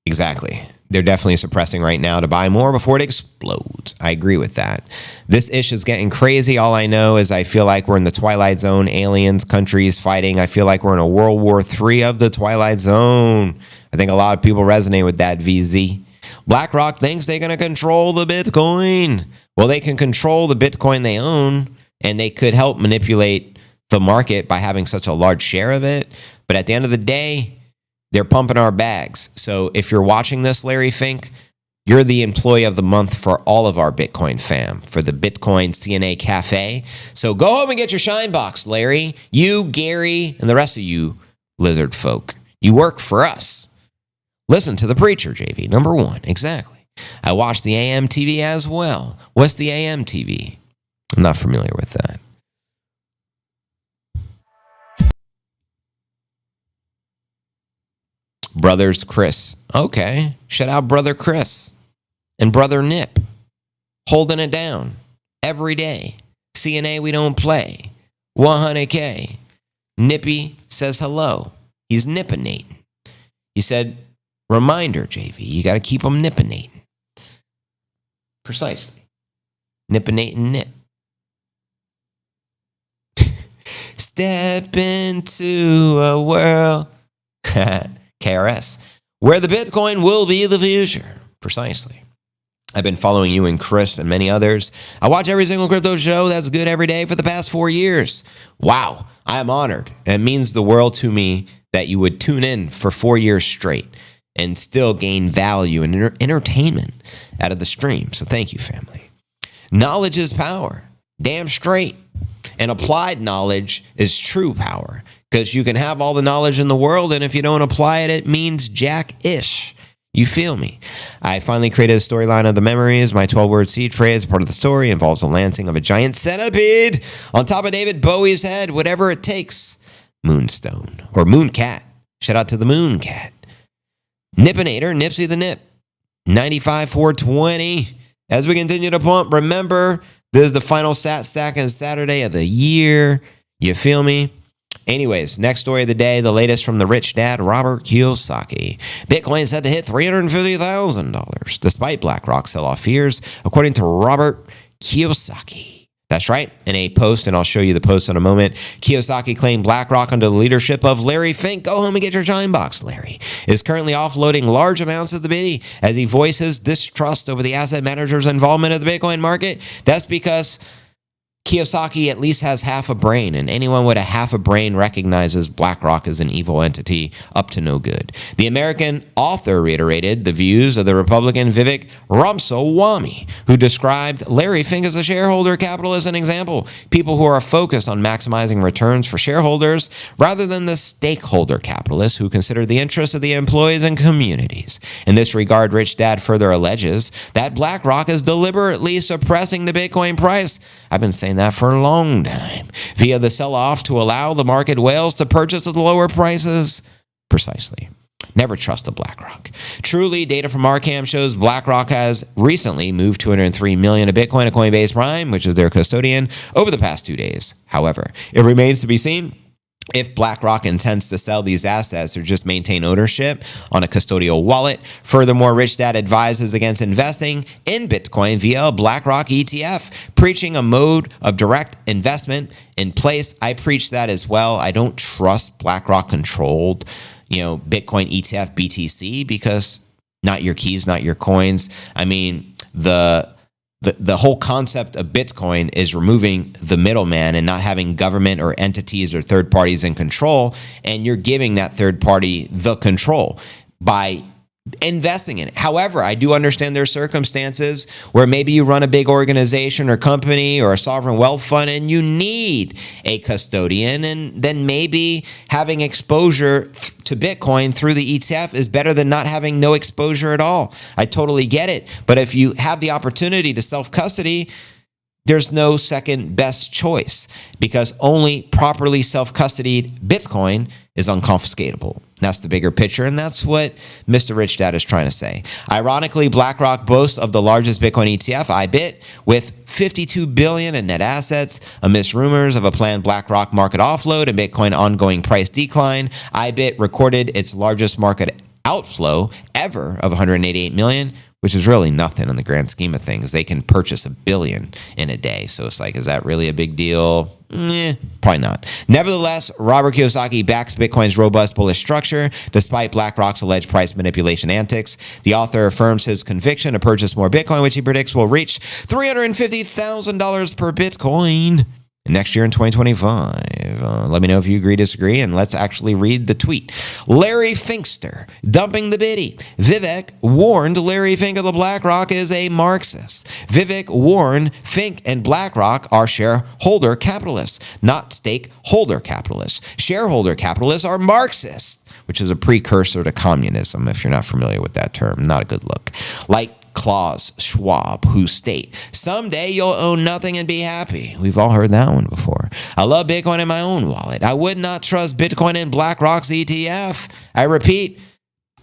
Exactly. They're definitely suppressing right now to buy more before it explodes. I agree with that. This issue is getting crazy. All I know is I feel like we're in the Twilight Zone, aliens, countries fighting. I feel like we're in a World War III of the Twilight Zone. I think a lot of people resonate with that, VZ. BlackRock thinks they're going to control the Bitcoin. Well, they can control the Bitcoin they own, and they could help manipulate the market by having such a large share of it. But at the end of the day, they're pumping our bags. So if you're watching this, Larry Fink, you're the employee of the month for all of our Bitcoin fam, for the Bitcoin CNA Cafe. So go home and get your shine box, Larry. You, Gary, and the rest of you lizard folk. You work for us. Listen to the preacher, JV. Number 1. Exactly. I watch the AM TV as well. What's the AM TV? I'm not familiar with that. Brothers Chris. Okay. Shout out Brother Chris and Brother Nip. Holding it down every day. CNA, we don't play. 100K. Nippy says hello. He's nippinating. He said, reminder, JV, you got to keep them nippinating. Precisely. Nippinate and nip. Step into a world. KRS. Where the Bitcoin will be the future. Precisely. I've been following you and Chris and many others. I watch every single crypto show that's good every day for the past 4 years. Wow, I am honored. It means the world to me that you would tune in for 4 years straight and still gain value and entertainment out of the stream. So thank you, family. Knowledge is power. Damn straight. And applied knowledge is true power, because you can have all the knowledge in the world, and if you don't apply it, it means jack-ish. You feel me? I finally created a storyline of the memories. My 12-word seed phrase, part of the story, involves the lancing of a giant centipede on top of David Bowie's head, whatever it takes. Moonstone or Mooncat. Shout out to the Mooncat. Nippinator, Nipsey the Nip. 95,420. As we continue to pump, remember, this is the final sat stack and Saturday of the year. You feel me? Anyways, next story of the day, the latest from the rich dad, Robert Kiyosaki. Bitcoin is set to hit $350,000 despite BlackRock sell-off fears, according to Robert Kiyosaki. That's right. In a post, and I'll show you the post in a moment, Kiyosaki claimed BlackRock under the leadership of Larry Fink, go home and get your chime box, Larry, is currently offloading large amounts of the Bitty as he voices distrust over the asset manager's involvement of the Bitcoin market. That's because Kiyosaki at least has half a brain, and anyone with a half a brain recognizes BlackRock as an evil entity up to no good. The American author reiterated the views of the Republican Vivek Ramaswamy, who described Larry Fink as a shareholder capitalist and example, people who are focused on maximizing returns for shareholders rather than the stakeholder capitalists who consider the interests of the employees and communities. In this regard, Rich Dad further alleges that BlackRock is deliberately suppressing the Bitcoin price. I've been saying that for a long time, via the sell-off to allow the market whales to purchase at the lower prices. Precisely. Never trust the BlackRock. Truly, data from Arcam shows BlackRock has recently moved 203 million of Bitcoin to Coinbase Prime, which is their custodian, over the past 2 days. However, it remains to be seen if BlackRock intends to sell these assets or just maintain ownership on a custodial wallet. Furthermore, Rich Dad advises against investing in Bitcoin via a BlackRock ETF, preaching a mode of direct investment in place. I preach that as well. I don't trust BlackRock controlled, Bitcoin ETF BTC, because not your keys, not your coins. I mean, the whole concept of Bitcoin is removing the middleman and not having government or entities or third parties in control. And you're giving that third party the control by investing in it. However, I do understand there's circumstances where maybe you run a big organization or company or a sovereign wealth fund and you need a custodian, and then maybe having exposure to Bitcoin through the ETF is better than not having no exposure at all. I totally get it. But if you have the opportunity to self-custody, there's no second best choice, because only properly self-custodied Bitcoin is unconfiscatable. That's the bigger picture, and that's what Mr. Rich Dad is trying to say. Ironically, BlackRock boasts of the largest Bitcoin ETF, IBIT, with $52 billion in net assets. Amidst rumors of a planned BlackRock market offload and Bitcoin ongoing price decline, IBIT recorded its largest market outflow ever of $188 million, which is really nothing in the grand scheme of things. They can purchase $1 billion in a day. So it's like, is that really a big deal? Probably not. Nevertheless, Robert Kiyosaki backs Bitcoin's robust bullish structure, despite BlackRock's alleged price manipulation antics. The author affirms his conviction to purchase more Bitcoin, which he predicts will reach $350,000 per Bitcoin next year in 2025. Let me know if you agree, disagree, and let's actually read the tweet. Larry Finkster, dumping the Bitty. Vivek warned Larry Fink of the BlackRock is a Marxist. Vivek warned Fink and BlackRock are shareholder capitalists, not stakeholder capitalists. Shareholder capitalists are Marxists, which is a precursor to communism, if you're not familiar with that term. Not a good look. Like Klaus Schwab, who state, someday you'll own nothing and be happy. We've all heard that one before. I love Bitcoin in my own wallet. I would not trust Bitcoin in BlackRock's ETF. I repeat,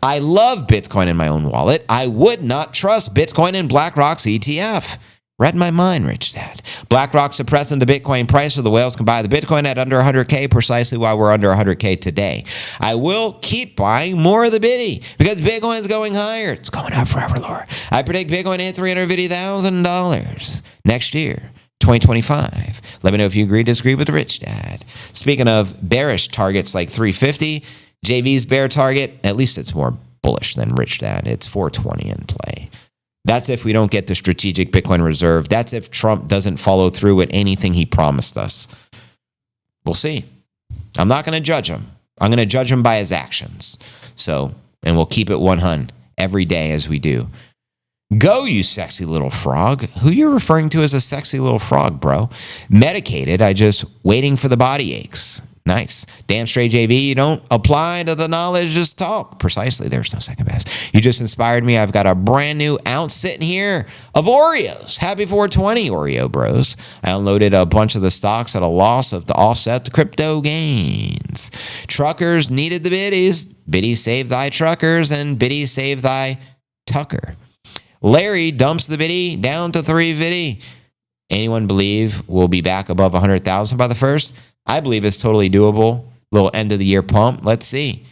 I love Bitcoin in my own wallet. I would not trust Bitcoin in BlackRock's ETF. Read my mind, Rich Dad. BlackRock suppressing the Bitcoin price so the whales can buy the Bitcoin at under 100K, precisely why we're under 100K today. I will keep buying more of the Bitty because Bitcoin is going higher. It's going up forever, Laura. I predict Bitcoin hit $350,000 next year, 2025. Let me know if you agree or disagree with Rich Dad. Speaking of bearish targets like 350, JV's bear target, at least it's more bullish than Rich Dad. It's 420 in play. That's if we don't get the strategic Bitcoin reserve. That's if Trump doesn't follow through with anything he promised us. We'll see. I'm not going to judge him. I'm going to judge him by his actions. So, and we'll keep it 100 every day as we do. Go, you sexy little frog. Who you're referring to as a sexy little frog, bro? Medicated. I just waiting for the body aches. Nice. Damn straight, JV. You don't apply to the knowledge, just talk. Precisely. There's no second best. You just inspired me. I've got a brand new ounce sitting here of Oreos. Happy 420, Oreo bros. I unloaded a bunch of the stocks at a loss to offset the crypto gains. Truckers needed the biddies. Biddy save thy truckers and biddy save thy tucker. Larry dumps the biddy down to 3 viddy. Anyone believe we'll be back above 100,000 by the first? I believe it's totally doable. Little end of the year pump. Let's see.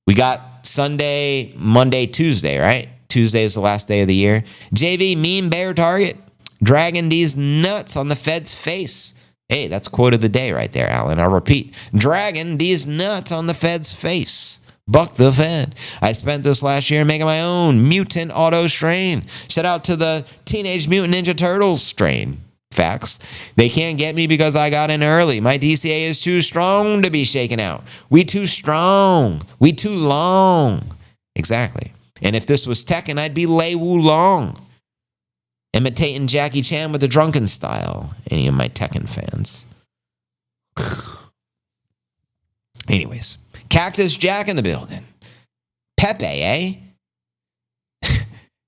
We got Sunday, Monday, Tuesday, right? Tuesday is the last day of the year. JV, meme bear target. Dragging these nuts on the Fed's face. Hey, that's quote of the day right there, Alan. I'll repeat. Dragging these nuts on the Fed's face. Buck the Fed. I spent this last year making my own mutant auto strain. Shout out to the Teenage Mutant Ninja Turtles strain. Facts. They can't get me because I got in early. My DCA is too strong to be shaken out. We too strong. We too long. Exactly. And if this was Tekken, I'd be Lei Wulong. Imitating Jackie Chan with the drunken style. Any of my Tekken fans. Anyways. Cactus Jack in the building. Pepe, eh?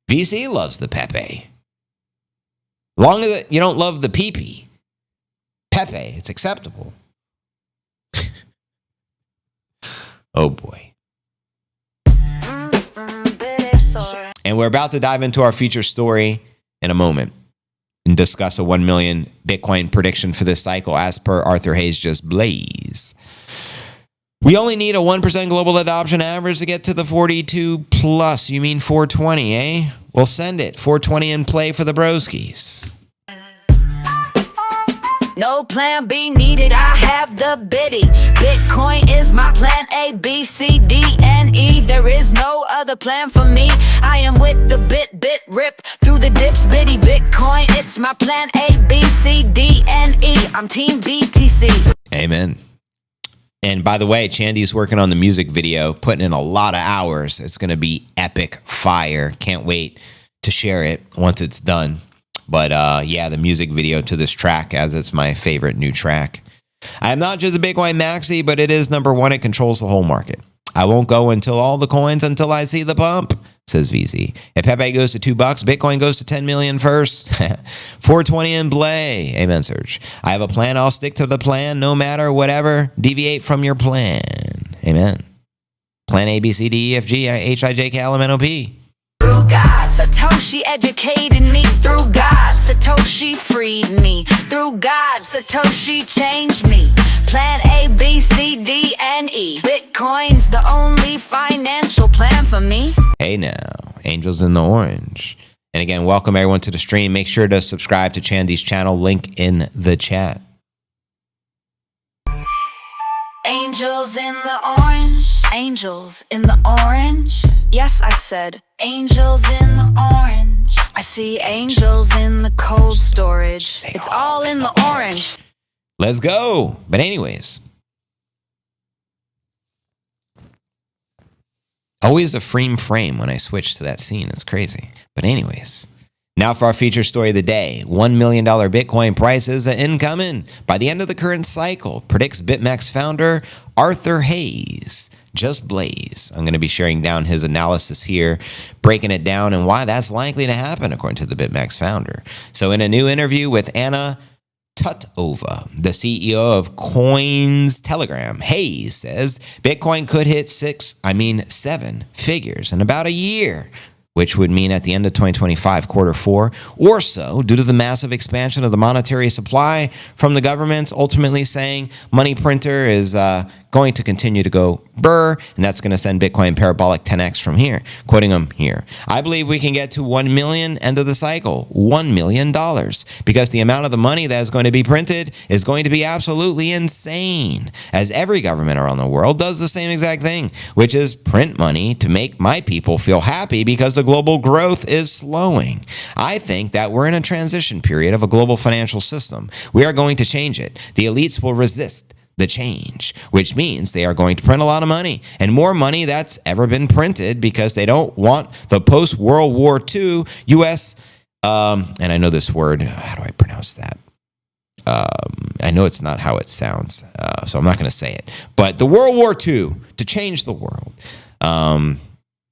VC loves the Pepe. Long as you don't love the pee-pee. Pepe, it's acceptable. Oh boy. And we're about to dive into our feature story in a moment and discuss a 1 million Bitcoin prediction for this cycle as per Arthur Hayes just blaze. We only need a 1% global adoption average to get to the 42 plus. You mean 420, eh? We'll send it. 420 in play for the broskies. No plan B needed, I have the biddy. Bitcoin is my plan A, B, C, D, and E. There is no other plan for me. I am with the bit rip through the dips, biddy. Bitcoin, it's my plan A, B, C, D, and E. I'm team BTC. Amen. And by the way, Chandy's working on the music video, putting in a lot of hours. It's going to be epic fire. Can't wait to share it once it's done. But yeah, the music video to this track, as it's my favorite new track. I am not just a Bitcoin maxi, but it is number one. It controls the whole market. I won't go until all the coins until I see the pump, says VZ. If Pepe goes to $2, Bitcoin goes to 10 million first. 420 in play. Amen, Serge. I have a plan. I'll stick to the plan no matter whatever. Deviate from your plan. Amen. Plan A, B, C, D, E, F, G, H, I, J, K, L, M, N, O, P. Through God, Satoshi educated me. Through God, Satoshi freed me. Through God, Satoshi changed me. Plan A, B, C, D, and E. Bitcoin's the only financial plan for me. Hey now, angels in the orange. And again, welcome everyone to the stream. Make sure to subscribe to Chandy's channel. Link in the chat. Angels in the orange. Angels in the orange. Yes, I said angels in the orange. I see angels in the cold storage. It's all in the orange. Let's go. But anyways, always a frame when I switch to that scene. It's crazy. But anyways, now for our feature story of the day. $1 million Bitcoin prices are incoming by the end of the current cycle, predicts BitMEX founder Arthur Hayes. just blaze. I'm going to be sharing down his analysis here, breaking it down and why that's likely to happen, according to the BitMEX founder. So in a new interview with Anna Tutova, the CEO of Coins Telegram, Hayes says Bitcoin could hit 7 figures in about a year, which would mean at the end of 2025, quarter 4 or so, due to the massive expansion of the monetary supply from the government, ultimately saying money printer is going to continue to go burr, and that's going to send Bitcoin parabolic 10x from here. Quoting him here, I believe we can get to 1 million end of the cycle, $1 million, because the amount of the money that is going to be printed is going to be absolutely insane, as every government around the world does the same exact thing, which is print money to make my people feel happy because the global growth is slowing. I think that we're in a transition period of a global financial system. We are going to change it. The elites will resist the change, which means they are going to print a lot of money and more money that's ever been printed because they don't want the post-World War II U.S. And I know this word, how do I pronounce that? I know it's not how it sounds, so I'm not going to say it. But the World War II to change the world.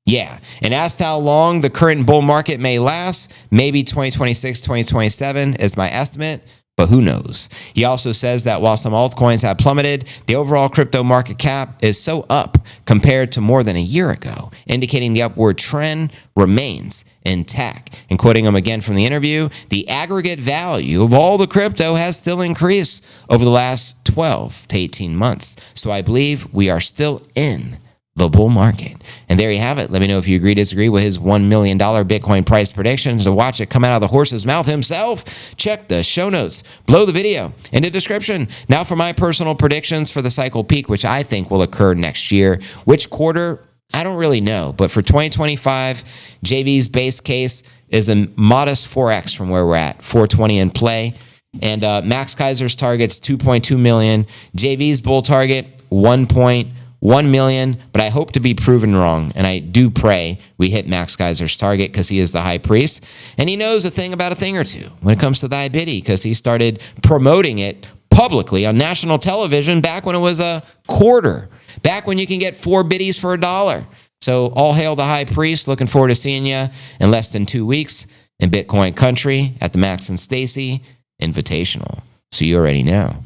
Yeah, and as to how long the current bull market may last, maybe 2026, 2027 is my estimate. But who knows? He also says that while some altcoins have plummeted, the overall crypto market cap is so up compared to more than a year ago, indicating the upward trend remains intact. And quoting him again from the interview, the aggregate value of all the crypto has still increased over the last 12 to 18 months. So I believe we are still in the bull market. And there you have it. Let me know if you agree, disagree with his $1 million Bitcoin price prediction. To watch it come out of the horse's mouth himself, check the show notes below the video in the description. Now for my personal predictions for the cycle peak, which I think will occur next year. Which quarter? I don't really know. But for 2025, JV's base case is a modest 4x from where we're at, 420 in play. And Max Kaiser's target's 2.2 million. JV's bull target, 1.1 million, but I hope to be proven wrong, and I do pray we hit Max Kaiser's target because he is the high priest, and he knows a thing about a thing or two when it comes to the iBitty because he started promoting it publicly on national television back when it was a quarter, back when you can get 4 biddies for $1. So all hail the high priest. Looking forward to seeing you in less than 2 weeks in Bitcoin country at the Max and Stacy Invitational. So you already know.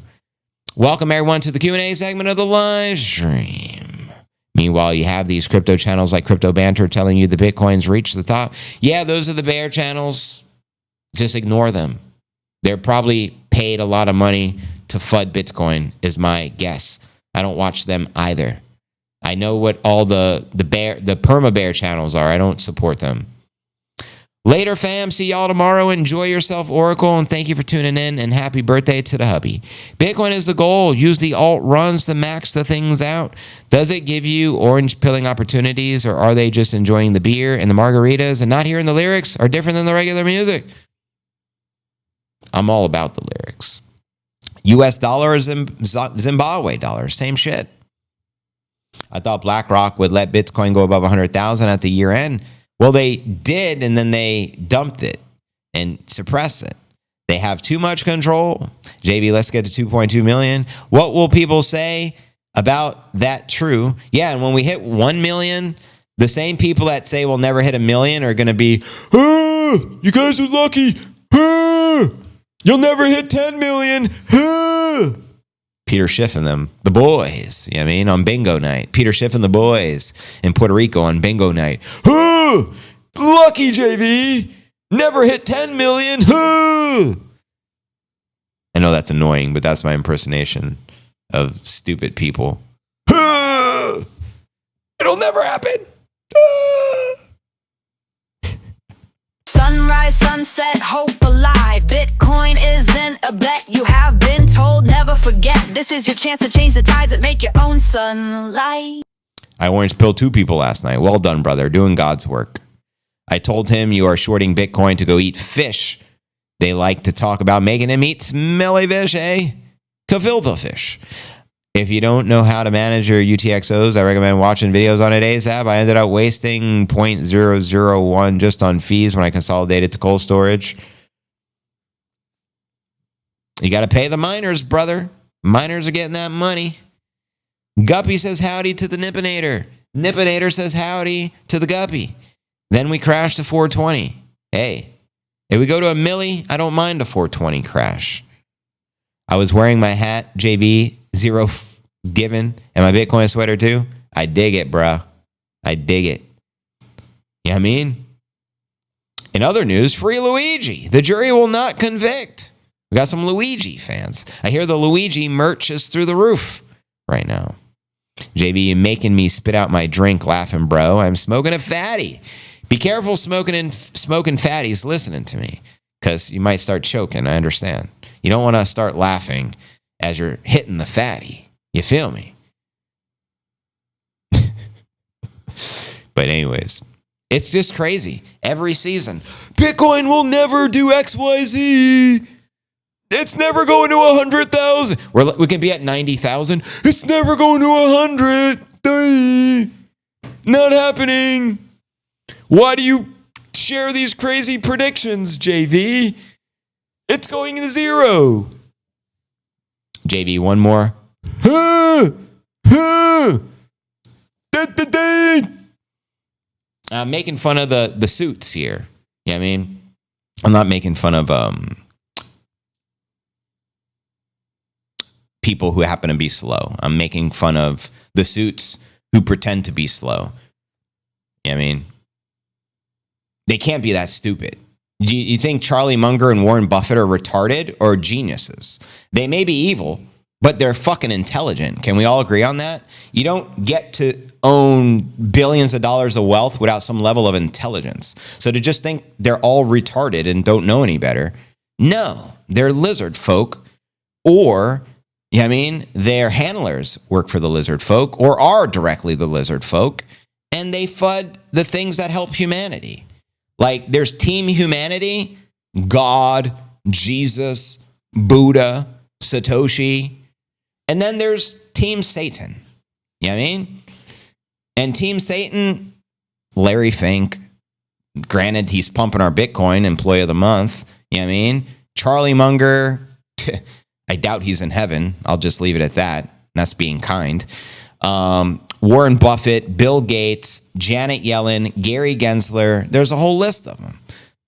Welcome, everyone, to the Q&A segment of the live stream. Meanwhile, you have these crypto channels like Crypto Banter telling you the Bitcoins reached the top. Yeah, those are the bear channels. Just ignore them. They're probably paid a lot of money to FUD Bitcoin, is my guess. I don't watch them either. I know what all the perma bear channels are. I don't support them. Later, fam. See y'all tomorrow. Enjoy yourself, Oracle, and thank you for tuning in, and happy birthday to the hubby. Bitcoin is the goal. Use the alt runs to max the things out. Does it give you orange pilling opportunities, or are they just enjoying the beer and the margaritas and not hearing the lyrics are different than the regular music? I'm all about the lyrics. US dollar, Zimbabwe dollar, same shit. I thought BlackRock would let Bitcoin go above 100,000 at the year end. Well, they did, and then they dumped it and suppressed it. They have too much control. JV, let's get to 2.2 million. What will people say about that true? Yeah, and when we hit 1 million, the same people that say we'll never hit 1 million are going to be, you guys are lucky. You'll never hit 10 million. Peter Schiff and them, the boys, you know what I mean, on bingo night. Peter Schiff and the boys in Puerto Rico on bingo night. Lucky JV, never hit 10 million. I know that's annoying, but that's my impersonation of stupid people. It'll never happen. Sunrise, sunset, hope alive. Bitcoin isn't a bet. You have been told, never forget. This is your chance to change the tides and make your own sunlight. I orange pilled 2 people last night. Well done, brother. Doing God's work. I told him you are shorting Bitcoin to go eat fish. They like to talk about making him eat smelly fish, eh? Cavilda fish. If you don't know how to manage your UTXOs, I recommend watching videos on it ASAP. I ended up wasting 0.001 just on fees when I consolidated to cold storage. You got to pay the miners, brother. Miners are getting that money. Guppy says howdy to the Nippinator. Nippinator says howdy to the Guppy. Then we crash to 420. Hey, if we go to a milli, I don't mind a 420 crash. I was wearing my hat, JV, zero given, and my Bitcoin sweater too. I dig it, bruh. I dig it. You know what I mean? In other news, free Luigi. The jury will not convict. We got some Luigi fans. I hear the Luigi merch is through the roof right now. JB, you making me spit out my drink laughing, bro. I'm smoking a fatty. Be careful smoking fatties listening to me, because you might start choking. I understand. You don't want to start laughing as you're hitting the fatty. You feel me? But anyways, it's just crazy. Every season, Bitcoin will never do XYZ. It's never going to 100,000. We can be at 90,000. It's never going to 100. Not happening. Why do you share these crazy predictions, JV? It's going to zero. JV, one more. I'm making fun of the suits here. You know what I mean? I'm not making fun of people who happen to be slow. I'm making fun of the suits who pretend to be slow. You know what I mean? They can't be that stupid. You think Charlie Munger and Warren Buffett are retarded or geniuses? They may be evil, but they're fucking intelligent. Can we all agree on that? You don't get to own billions of dollars of wealth without some level of intelligence. So to just think they're all retarded and don't know any better, no, they're lizard folk, or, you know what I mean, their handlers work for the lizard folk or are directly the lizard folk, and they FUD the things that help humanity. Like there's Team Humanity, God, Jesus, Buddha, Satoshi, and then there's Team Satan. You know what I mean? And Team Satan, Larry Fink, granted he's pumping our Bitcoin, employee of the month. You know what I mean? Charlie Munger, I doubt he's in heaven. I'll just leave it at that. That's being kind. Warren Buffett, Bill Gates, Janet Yellen, Gary Gensler. There's a whole list of them.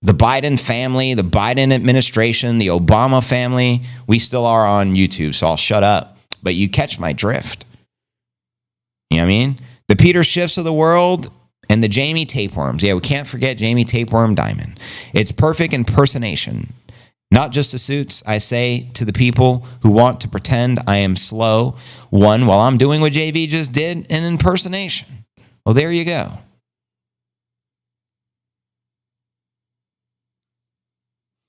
The Biden family, the Biden administration, the Obama family. We still are on YouTube, so I'll shut up. But you catch my drift. You know what I mean? The Peter Schiffs of the world and the Jamie Tapeworms. Yeah, we can't forget Jamie Tapeworm Diamond. It's perfect impersonation. Not just the suits. I say to the people who want to pretend I am slow, one, while I'm doing what JV just did, an impersonation. Well, there you go.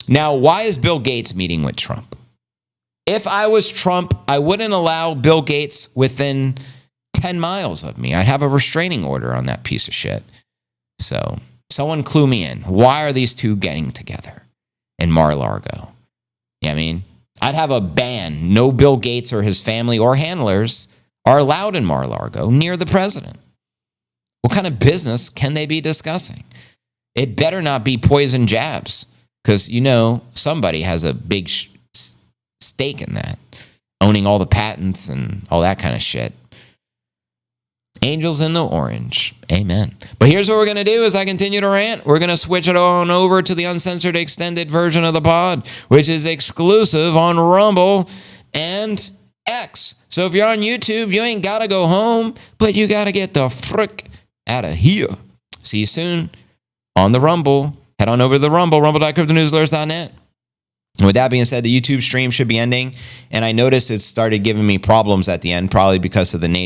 Now, why is Bill Gates meeting with Trump? If I was Trump, I wouldn't allow Bill Gates within 10 miles of me. I'd have a restraining order on that piece of shit. So, someone clue me in. Why are these two getting together in Mar-a-Lago? You know what I mean? I'd have a ban. No Bill Gates or his family or handlers are allowed in Mar-a-Lago near the president. What kind of business can they be discussing? It better not be poison jabs, because, you know, somebody has a big stake in that, owning all the patents and all that kind of shit. Angels in the orange. Amen. But here's what we're going to do as I continue to rant. We're going to switch it on over to the uncensored extended version of the pod, which is exclusive on Rumble and X. So if you're on YouTube, you ain't got to go home, but you got to get the frick out of here. See you soon on the Rumble. Head on over to the Rumble, rumble.cryptonewsalerts.net. With that being said, the YouTube stream should be ending, and I noticed it started giving me problems at the end, probably because of the nature